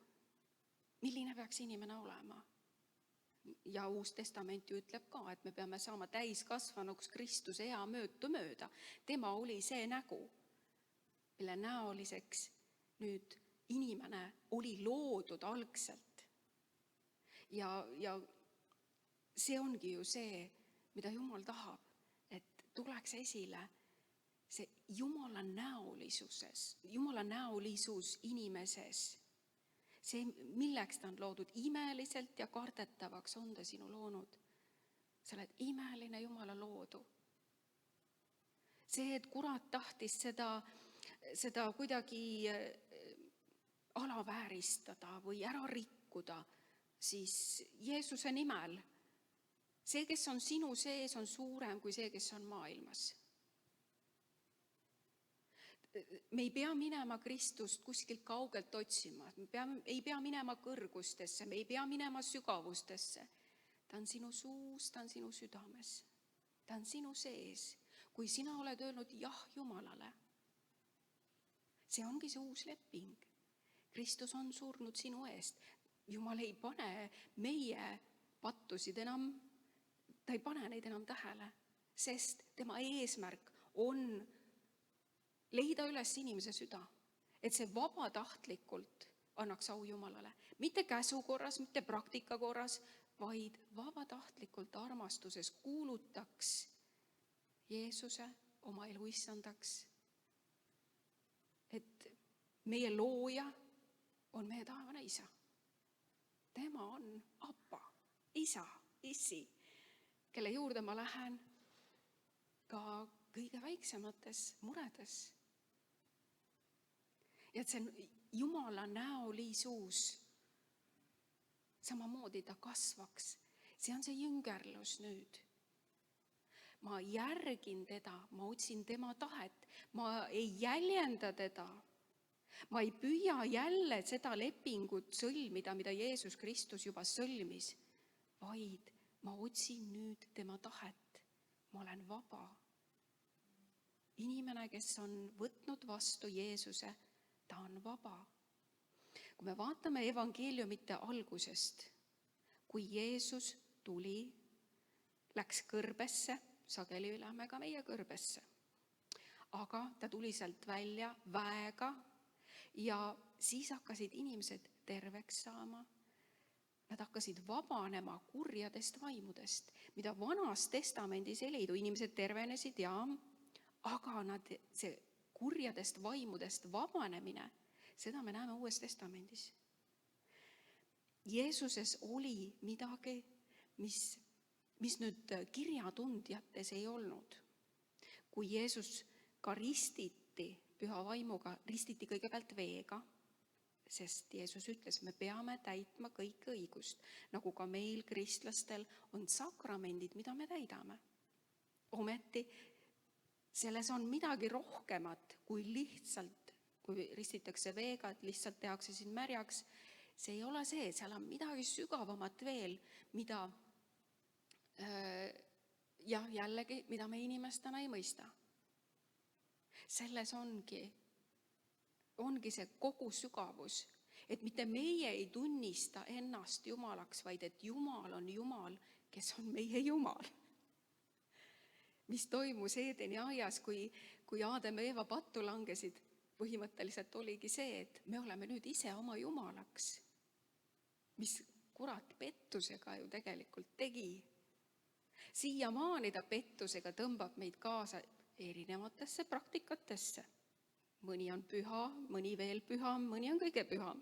milline peaks inimene olema. Ja Uus Testament ju ütleb ka, et me peame saama täiskasvanuks Kristuse ea mööda. Tema oli see nägu, mille näoliseks nüüd inimene oli loodud algselt. Ja see ongi ju see, mida Jumal tahab, et tuleks esile see Jumala näolisus inimeses. See, milleks ta on loodud, imeliselt ja kardetavaks on ta sinu loonud. Sa oled imeline Jumala loodu. See, et kurat tahtis seda kuidagi alavääristada või ära rikkuda, siis Jeesuse nimel. See, kes on sinu sees, on suurem kui see, kes on maailmas. Me ei pea minema Kristust kuskilt kaugelt otsima, ei pea minema kõrgustesse, me ei pea minema sügavustesse. Ta on sinu suus, ta on sinu südames, ta on sinu sees. Kui sina oled öelnud jah Jumalale, see ongi see uus leping. Kristus on surnud sinu eest. Jumal ei pane meie pattusid enam, ta ei pane neid enam tähele, sest tema eesmärk on leida üles inimese süda, et see vabatahtlikult annaks au Jumalale. Mitte käsu korras, mitte praktika korras, vaid vabatahtlikult armastuses kuulutaks Jeesuse oma elu issandaks. Et meie looja on meie taevane isa. Tema on Appa, isa, issi, kelle juurde ma lähen ka kõige väiksemates muredes. Ja et see Jumala näolisus, samamoodi ta kasvaks. See on see jüngerlus nüüd. Ma järgin teda, ma otsin tema tahet, ma ei jäljenda teda. Ma ei püüa jälle seda lepingut sõlmida, mida Jeesus Kristus juba sõlmis, vaid ma otsin nüüd tema tahet. Ma olen vaba. Inimene, kes on võtnud vastu Jeesuse, ta on vaba. Kui me vaatame evangeeliumite algusest, kui Jeesus tuli, läks kõrbesse, sageli lähme ka meie kõrbesse, aga ta tuli sealt välja väega ja siis hakkasid inimesed terveks saama. Nad hakkasid vabanema kurjadest vaimudest, mida Vanas Testamendis ei leidu. Inimesed tervenesid ja aga see kurjadest vaimudest vabanemine, seda me näeme Uues Testamendis. Jeesuses oli midagi, mis nüüd kirjatundjates ei olnud. Kui Jeesus ka ristiti püha vaimuga, ristiti kõigepealt veega, sest Jeesus ütles, me peame täitma kõike õigust, nagu ka meil, kristlastel, on sakramendid, mida me täidame. Ometi selles on midagi rohkemat kui lihtsalt, kui ristitakse veega, et lihtsalt tehakse sind märjaks. See ei ole see, seal on midagi sügavamat veel, mida jällegi, mida me inimestena ei mõista. Selles ongi see kogu sügavus, et mitte meie ei tunnista ennast Jumalaks, vaid et Jumal on Jumal, kes on meie Jumal. Mis toimus Eedeni aias, kui Aadam ja Eeva pattu langesid, põhimõtteliselt oligi see, et me oleme nüüd ise oma Jumalaks, mis kurat pettusega ju tegelikult tegi. Siiamaani ta pettusega tõmbab meid kaasa erinevatesse praktikatesse. Mõni on püha, mõni veel püham, mõni on kõige püham.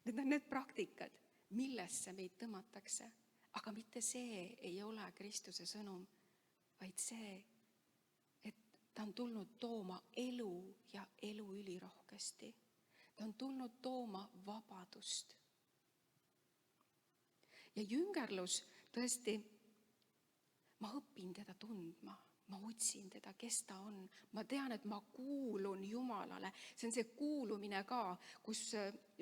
Need on need praktikad, millesse meid tõmmatakse. Aga mitte see ei ole Kristuse sõnum, vaid see, et ta on tulnud tooma elu ja elu ülirohkesti. Ta on tulnud tooma vabadust. Ja jüngerlus tõesti, ma õpin teda tundma, ma otsin teda, kes ta on. Ma tean, et ma kuulun Jumalale. See on see kuulumine ka, kus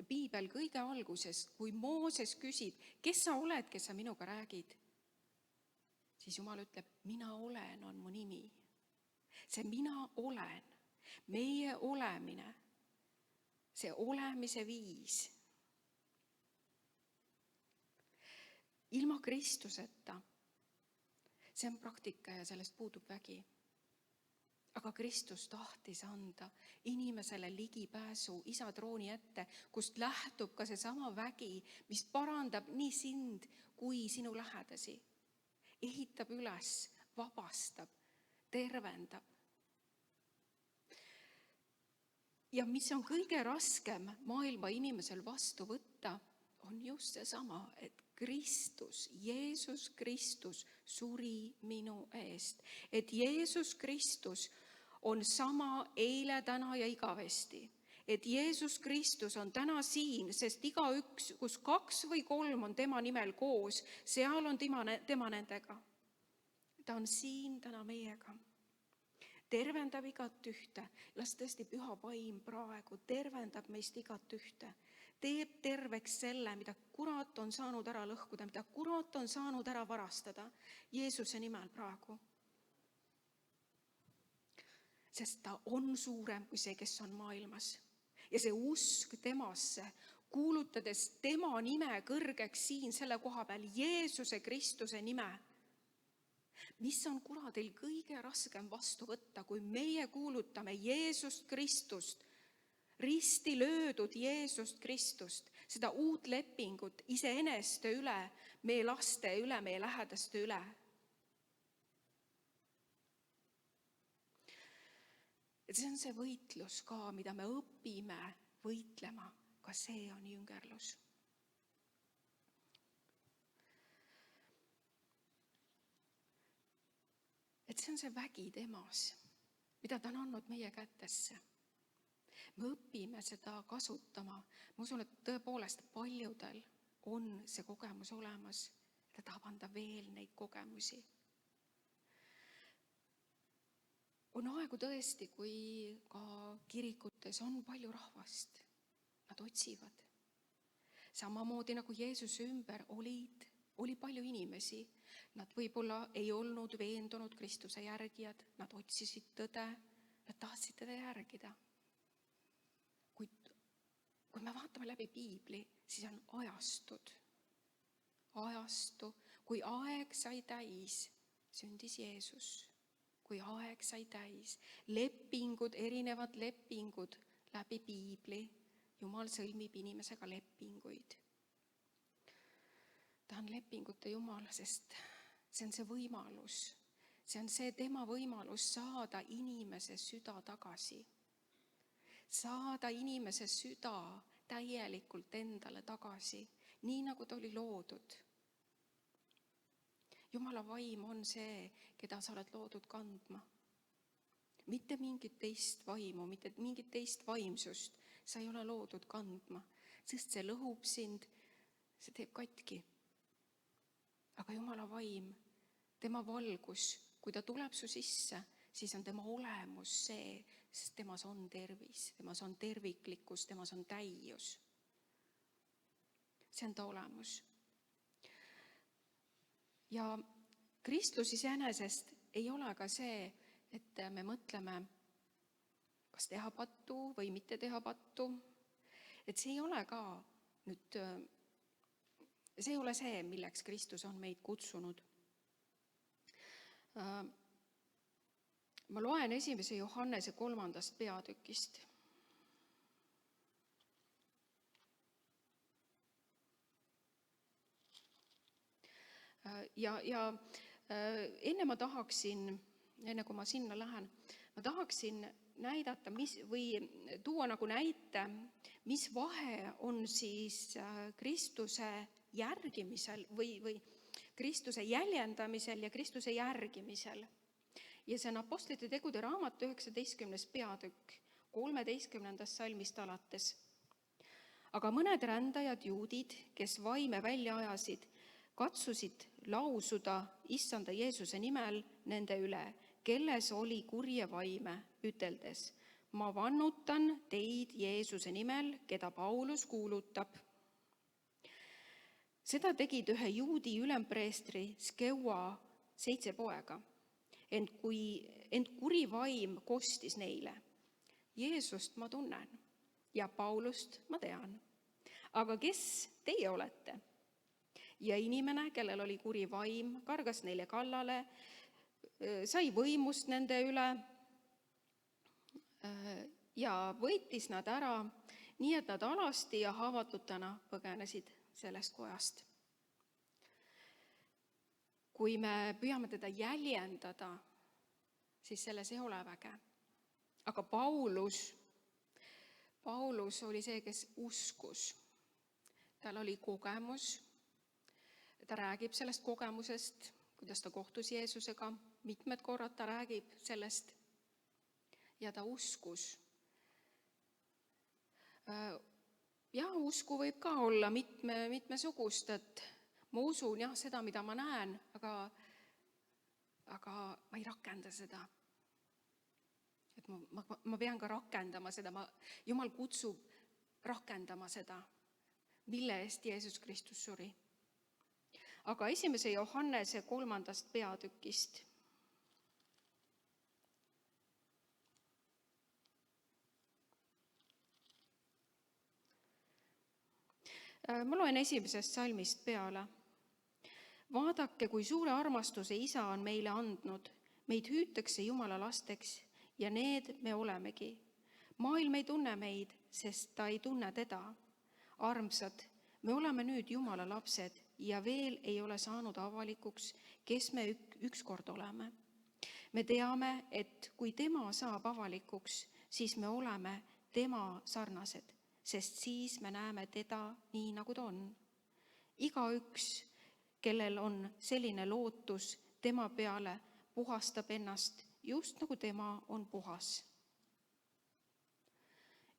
Piibel kõige alguses, kui Mooses küsib, kes sa oled, kes sa minuga räägid, siis Jumal ütleb, mina olen on mu nimi. See mina olen, meie olemine, see olemise viis. Ilma Kristuseta, see on praktika ja sellest puudub vägi. Aga Kristus tahtis anda inimesele ligipääsu Isa trooni ette, kust lähtub ka seesama vägi, mis parandab nii sind kui sinu lähedasi. Ehitab üles, vabastab, tervendab. Ja mis on kõige raskem maailma inimesel vastu võtta, on just seesama, et Kristus, Jeesus Kristus suri minu eest. Et Jeesus Kristus on sama eile, täna ja igavesti. Et Jeesus Kristus on täna siin, sest igaüks, kus 2 või 3 on tema nimel koos, seal on tema nendega. Ta on siin täna meiega. Tervendab igat ühte. Las tõesti püha vaim praegu tervendab meist igat ühte. Teeb terveks selle, mida kurat on saanud ära lõhkuda, mida kurat on saanud ära varastada Jeesuse nimel praegu. Sest ta on suurem kui see, kes on maailmas. Ja see usk temasse, kuulutades tema nime kõrgeks siin selle koha peal, Jeesuse Kristuse nime, mis on kuradil kõige raskem vastu võtta, kui meie kuulutame Jeesust Kristust, risti löödud Jeesust Kristust, seda uut lepingut iseeneste üle, meie laste üle, meie lähedaste üle. Et see on see võitlus ka, mida me õpime võitlema, ka see on jüngerlus. Et see on see vägi temas, mida ta on andnud meie kätesse. Me õpime seda kasutama. Ma usun, et tõepoolest paljudel on see kogemus olemas. Ta tahab anda veel neid kogemusi. On aegu tõesti, kui ka kirikutes on palju rahvast. Nad otsivad. Samamoodi nagu Jeesuse ümber oli palju inimesi. Nad võib-olla ei olnud veendunud Kristuse järgijad. Nad otsisid tõde. Nad tahtsid teda järgida. Kui me vaatame läbi Piibli, siis on ajastu. Kui aeg sai täis, sündis Jeesus. Kui aeg sai täis, erinevad lepingud läbi Piibli. Jumal sõlmib inimesega lepinguid. Ta on lepingute Jumal, sest see on see võimalus. See on see tema võimalus saada inimese süda tagasi. Saada inimese süda täielikult endale tagasi, nii nagu ta oli loodud. Jumala vaim on see, keda sa oled loodud kandma. Mitte mingit teist vaimu, mitte mingit teist vaimsust, sa ei ole loodud kandma, sest see lõhub sind, see teeb katki. Aga Jumala vaim, tema valgus, kui ta tuleb su sisse, siis on tema olemus see, sest temas on tervis, temas on terviklikkus, temas on täius. See on ta olemus. Ja kristlus iseenesest ei ole ka see, et me mõtleme, kas teha pattu või mitte teha pattu. Et see ei ole ka nüüd, see ei ole see, milleks Kristus on meid kutsunud. Ma loen 1. Johannese 3. peatükist. Ja enne ma tahaksin, enne kui ma sinna lähen, ma tahaksin näidata või tuua nagu näite, mis vahe on siis Kristuse järgimisel või Kristuse jäljendamisel ja Kristuse järgimisel. Ja see on Apostlite tegude raamat 19. peatükk, 13. salmist alates. Aga mõned rändajad juudid, kes vaime välja ajasid, katsusid lausuda Issanda Jeesuse nimel nende üle, kelles oli kurje vaime, üteldes, ma vannutan teid Jeesuse nimel, keda Paulus kuulutab. Seda tegid ühe juudi ülempreestri Skeua 7 poega, ent kuri vaim kostis neile. Jeesust ma tunnen ja Paulust ma tean. Aga kes teie olete? Ja inimene, kellel oli kuri vaim, kargas neile kallale, sai võimust nende üle ja võitis nad ära, nii et nad alasti ja haavatutena põgenesid sellest kojast. Kui me püüame teda jäljendada, siis selles ei ole väge. Aga Paulus oli see, kes uskus. Tal oli kogemus. Ta räägib sellest kogemusest, kuidas ta kohtus Jeesusega. Mitmed korrad ta räägib sellest ja ta uskus. Ja usku võib ka olla mitmesugust, et ma usun seda, mida ma näen, aga ma ei rakenda seda. Et ma pean ka rakendama seda, Jumal kutsub rakendama seda, mille eest Jeesus Kristus suri. Aga 1. Johannese 3. peatükist. Ma loen 1. salmist peale. Vaadake, kui suure armastuse Isa on meile andnud. Meid hüütakse Jumala lasteks ja need me olemegi. Maailm ei tunne meid, sest ta ei tunne teda. Armsad, me oleme nüüd Jumala lapsed ja veel ei ole saanud avalikuks, kes me ükskord oleme. Me teame, et kui tema saab avalikuks, siis me oleme tema sarnased, sest siis me näeme teda nii, nagu ta on. Igaüks, kellel on selline lootus tema peale, puhastab ennast just nagu tema on puhas.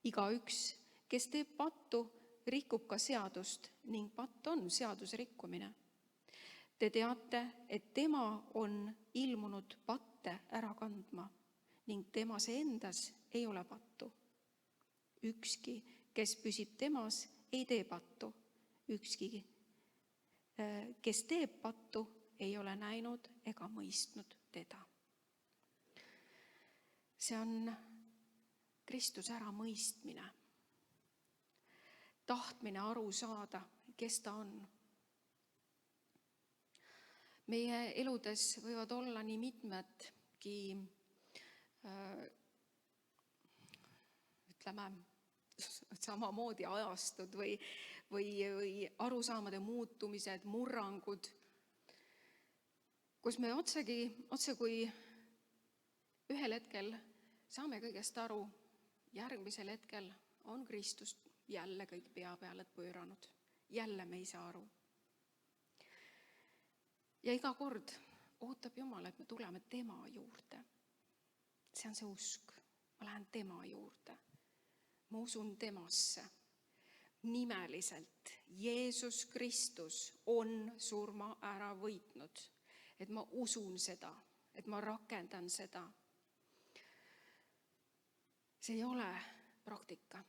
Igaüks, kes teeb pattu, rikub ka seadust ning patt on seaduse rikkumine. Te teate, et tema on ilmunud patte ära kandma ning temas endas ei ole pattu. Ükski, kes püsib temas, ei tee pattu. Ükski, kes teeb pattu, ei ole näinud ega mõistnud teda. See on Kristuse äramõistmine. Tahtmine aru saada, kes ta on. Meie eludes võivad olla nii mitmedki, ütleme, samamoodi ajastud või arusaamade muutumised, murrangud, kus me otse kui ühel hetkel saame kõigest aru, järgmisel hetkel on Kristus jälle kõik pea peale pööranud. Jälle me ei saa aru. Ja iga kord ootab Jumal, et me tuleme tema juurde. See on see usk. Ma lähen tema juurde. ma usun temasse nimeliselt. Jeesus Kristus on surma ära võitnud. Et ma usun seda, et ma rakendan seda. See ei ole praktika.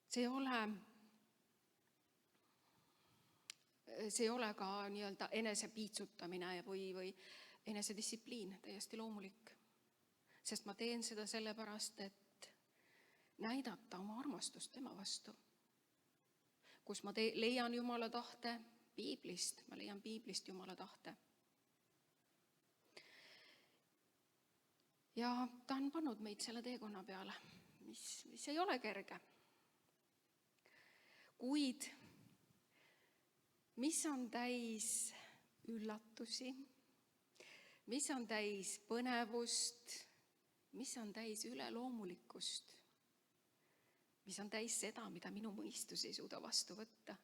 See ei ole ka nii-öelda enesepiitsutamine või enesedistsipliin, täiesti loomulik. Sest ma teen seda sellepärast, et näidata oma armastust tema vastu. Kus ma leian Jumala tahte Piiblist, ma leian Piiblist Jumala tahte. Ja ta on pannud meid selle teekonna peale, mis ei ole kerge. Kuid mis on täis üllatusi, mis on täis põnevust, mis on täis üleloomulikkust, mis on täis seda, mida minu mõistus ei suuda vastu võtta,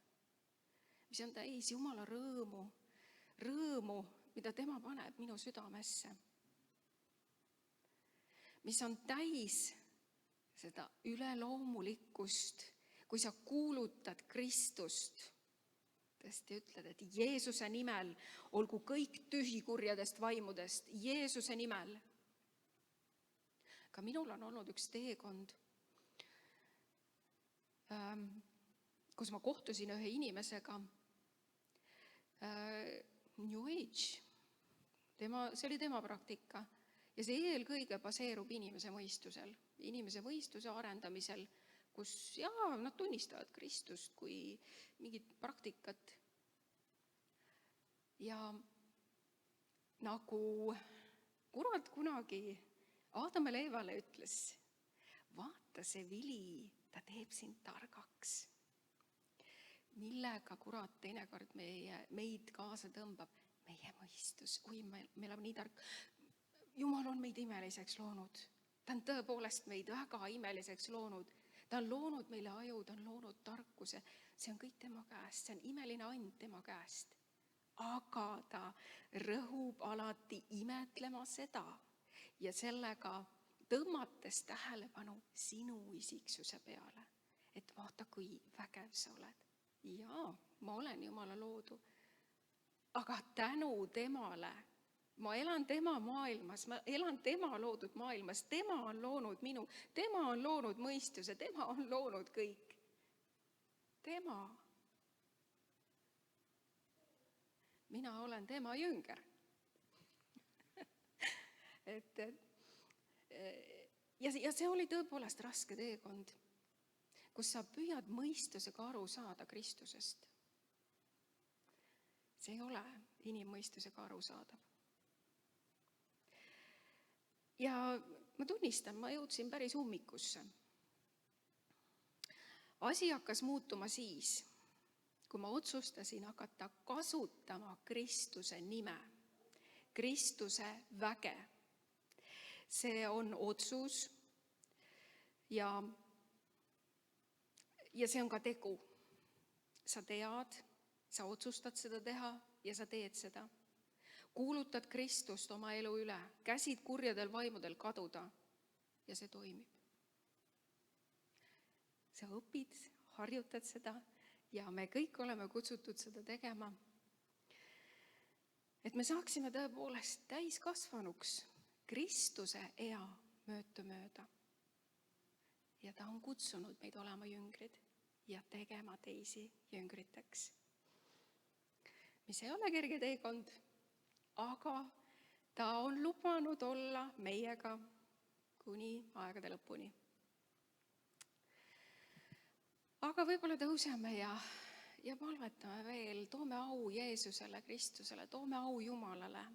mis on täis Jumala rõõmu, mida tema paneb minu südamesse, mis on täis seda üleloomulikkust, kui sa kuulutad Kristust, tõesti ütled, et Jeesuse nimel olgu kõik tühikurjadest vaimudest, Jeesuse nimel. Ka minul on olnud üks teekond, kus ma kohtusin ühe inimesega, New Age, see oli tema praktika ja see eelkõige baseerub inimese mõistuse arendamisel, kus nad tunnistavad Kristust kui mingit praktikat. Ja nagu kurat kunagi Aadamale Eevale ütles, vaata see vili, ta teeb sind targaks. Millega kurat teinekord meid kaasa tõmbab? Meie mõistus. Oi, meil on nii tark. Jumal on meid imeliseks loonud. Ta on tõepoolest meid väga imeliseks loonud. Ta on loonud meile aju, ta on loonud tarkuse. See on kõik tema käest, see on imeline and tema käest. Aga ta rõhub alati imetlema seda ja sellega tõmmates tähelepanu sinu isiksuse peale. Et vaata, kui vägev sa oled. Jaa, ma olen Jumala loodu. Aga tänu temale ma elan tema maailmas, ma elan tema loodud maailmas, tema on loonud minu, tema on loonud mõistuse, tema on loonud kõik. Tema. Mina olen tema jünger. Ja see oli tõepoolest raske teekond, kus sa püüad mõistusega aru saada Kristusest. See ei ole inimmõistusega aru saadav. Ja ma tunnistan, ma jõudsin päris ummikusse. Asi hakkas muutuma siis, kui ma otsustasin hakata kasutama Kristuse nime, Kristuse väge. See on otsus ja see on ka tegu. Sa tead, sa otsustad seda teha ja sa teed seda. Kuulutad Kristust oma elu üle, käsid kurjadel vaimudel kaduda ja see toimib. Sa õpid, harjutad seda ja me kõik oleme kutsutud seda tegema. Et me saaksime tõepoolest täiskasvanuks Kristuse ea mööda. Ja ta on kutsunud meid olema jüngrid ja tegema teisi jüngriteks. Mis ei ole kerge teekond, aga ta on lubanud olla meiega kuni aegade lõpuni. Aga võib-olla tõuseme ja palvetame veel, toome au Jeesusele, Kristusele, toome au Jumalale.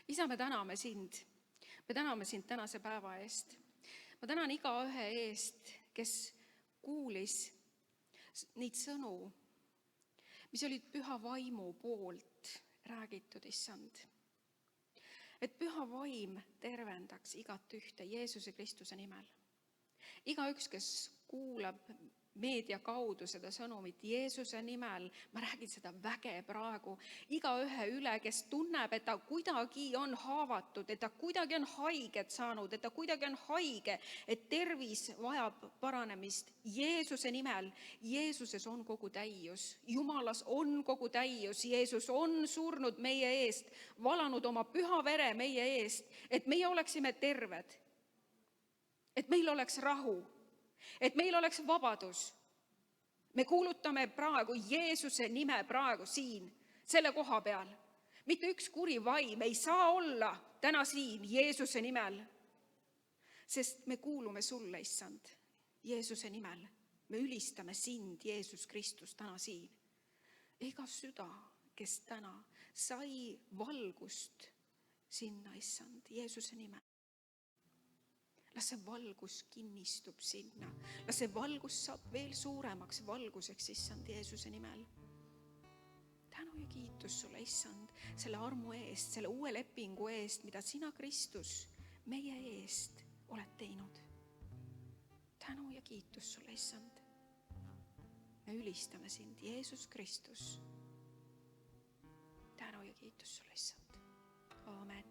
Isa, me täname sind. Me täname sind tänase päeva eest. Ma tänan igaühe eest, kes kuulis neid sõnu, mis olid püha vaimu poolt räägitud, issand. Et püha vaim tervendaks igat ühte Jeesuse Kristuse nimel. Igaüks, kes kuulab meedia kaudu seda sõnumit Jeesuse nimel, ma räägin seda väge praegu, igaühe üle, kes tunneb, et ta kuidagi on haavatud, et ta kuidagi on haiget saanud, et ta kuidagi on haige, et tervis vajab paranemist. Jeesuse nimel, Jeesuses on kogu täius, Jumalas on kogu täius, Jeesus on surnud meie eest, valanud oma püha vere meie eest, et meie oleksime terved, et meil oleks rahu, et meil oleks vabadus. Me kuulutame praegu Jeesuse nime praegu siin, selle koha peal. Mitte üks kuri vaim ei saa olla täna siin Jeesuse nimel, sest me kuulume sulle, issand, Jeesuse nimel. Me ülistame sind, Jeesus Kristus, täna siin. Iga süda, kes täna sai valgust sinna, issand, Jeesuse nimel. Las see valgus kinnistub sinna. Las see valgus saab veel suuremaks valguseks, issand, Jeesuse nimel. Tänu ja kiitus sulle, issand, selle armu eest, selle uue lepingu eest, mida sina, Kristus, meie eest oled teinud. Tänu ja kiitus sulle, issand. Me ülistame sind, Jeesus Kristus. Tänu ja kiitus sulle, issand. Aamen.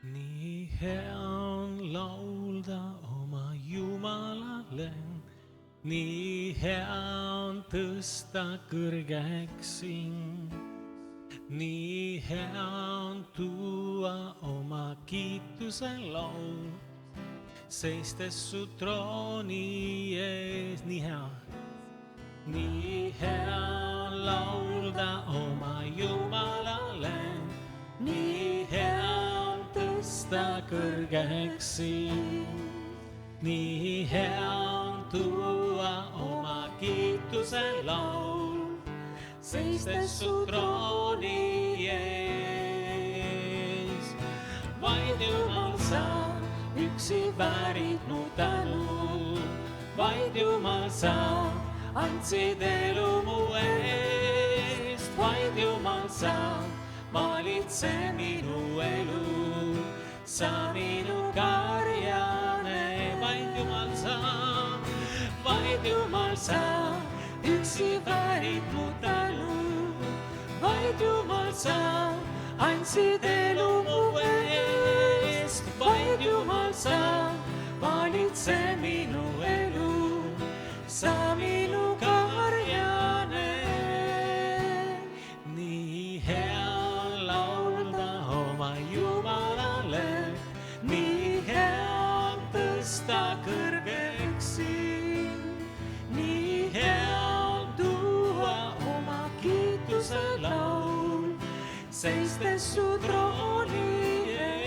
Nii hea on laulda oma Jumalale, nii hea on tõsta kõrgeks sind, nii hea on tuua oma kiituse laul, seistes su trooni ees, nii hea. Nii hea on laulda oma Jumalale, nii hea tõsta kõrgeks sind, nii hea on tuua oma kiituse laul, seistes su trooni ees. Vaid Jumal sa üksi väärid mu tänu, vaid Jumal sa andsid elu mu eest, vaid Jumal sa valitse minu elu. Sa minu karjane, vaid Jumal sa üksi väärid mu tänu, vaid Jumal sa andsid elu mu eest, vaid Jumal sa valitse minu elu, sa minu karjane. Nii hea on laulda oma Jumalale, nii hea on tõsta kõrgeks sind, nii hea on tuua oma kiituse laul, seistes su trooni ees.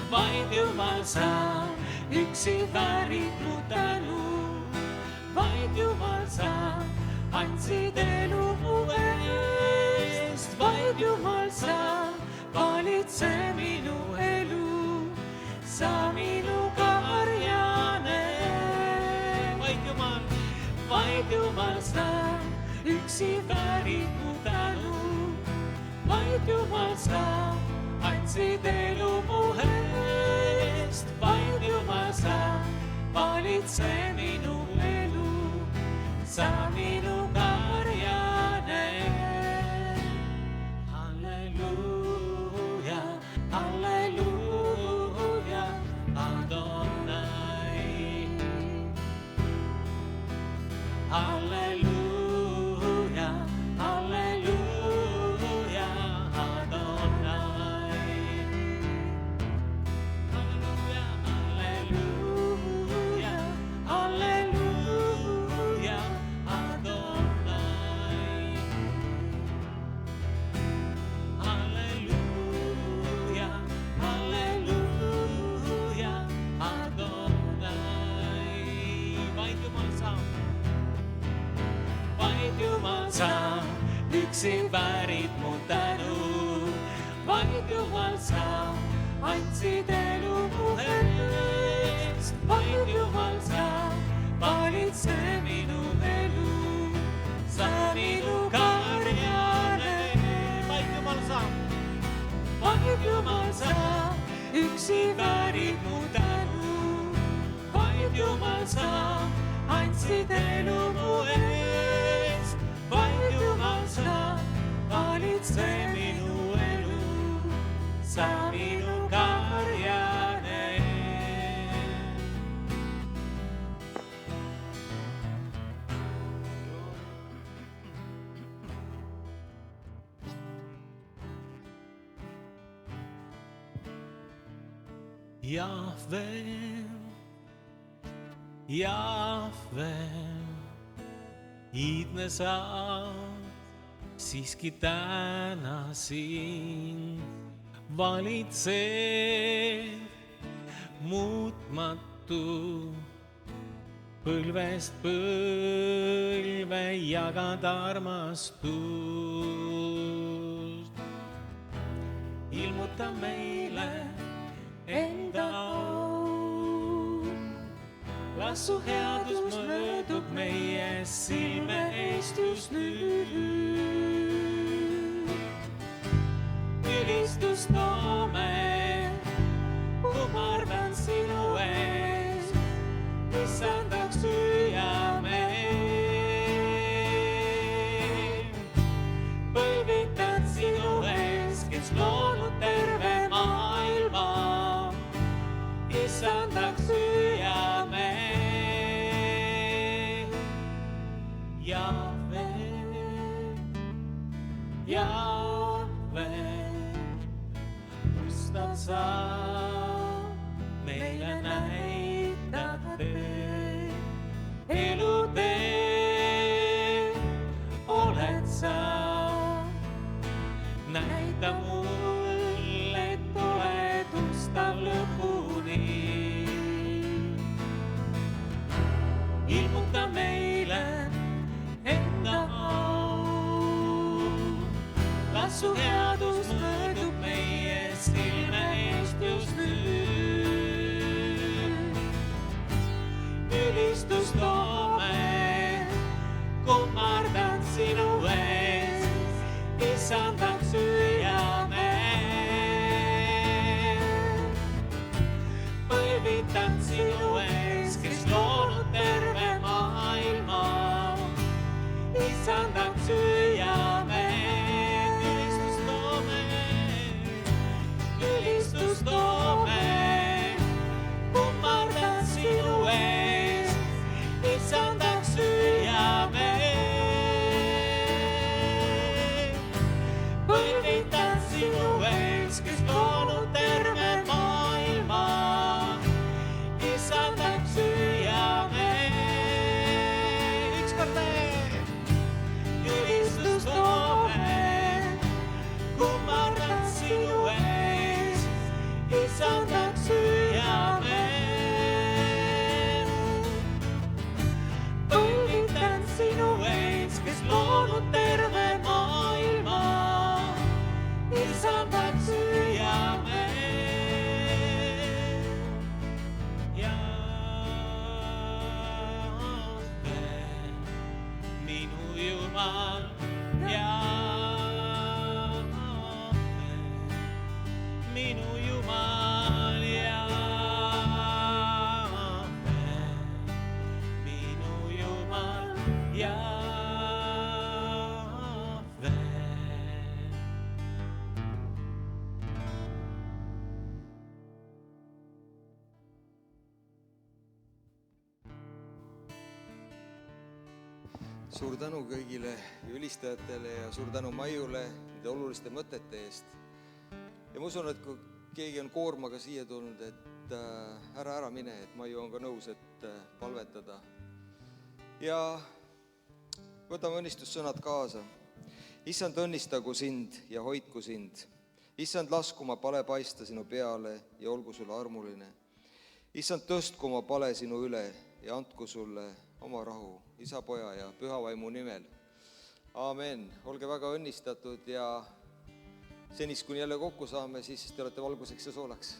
Vaid Jumal sa üksi väärid mu tänu, vaid Jumal sa andsid elu mu eest, vaid Jumal sa valitse minu elu, sa minu karjane. Vaid Jumal sa üksi väärid mu tänu, vaid Jumal sa andsid elu mu eest, vaid Jumal sa valitse minu elu, sa minu karjane. Halleluuja, halleluuja, Adonai. Halleluuja, halleluuja, Adonai. Halleluuja, halleluuja, halleluuja, Adonai. Halleluuja, halleluuja, Adonai. Vaid Jumal sa, vaid Jumal sa üksi väärid mu tänu, vaid vaid Jumal sa andsid elu mu eest, vaid Jumal sa valitse minu elu, sa minu karjane. vaid Jumal sa, üksi väärib mu tänu, vaid Jumal sa andsid elu mu eest, vaid Jumal sa valitse minu elu, sa minu karjane. Jahve, Jahve, iidne sa siiski täna sind valitsed muutmatu, põlvest põlve jagad armastust. Ilmuta meile enda au, las su headus möödub meie silme eest just nüüd. Ülistust toome, kummardan sinu ees, issandaks hüüame. Põlvitan sinu ees, kes loonud terve maailma, issandaks hüüame. Jahve, Jahve, mustad sa meile näitad tee, elutee oled sa, näita mulle, et oled ustav lõpuni. Ilmuta meile enda au, las su headus möödub meie silme eest just nüüd. Ülistust toome, kummardan sinu ees, issandaks hüüame. Põlvitan sinu ees, kes loonud terve maailma, issandaks hüüame. Ülistust toome, kummardan sinu ees, issandaks hüüame. Põlvitan sinu ees, kes loonud terve maailma, issandaks hüüame. Ükskord veel. Ülistust toome, kummardan sinu ees, issandaks hüüame. Põlvitan sinu ees, kes loonud terve maailma, issandaks hüüame. Jahve, minu Jumal, Jahve, minu Jumal, Jahve, minu Jumal, Jahve. Suur tänu kõigile ülistajatele ja suur tänu Maiule nende oluliste mõtete eest. Ja ma usun, et kui keegi on koormaga siia tulnud, et ära mine, et Maiu on ka nõus, et palvetada. Ja võtame õnnistussõnad kaasa. Issand, õnnistagu sind ja hoidku sind. Issand, lasku oma pale paista sinu peale ja olgu sulle armuline. Issand, tõstku oma pale sinu üle ja andku sulle oma rahu, Isa, Poja ja Püha Vaimu nimel. Aamen. Olge väga õnnistatud ja seniks, kuni jälle kokku saame, siis te olete valguseks ja soolaks.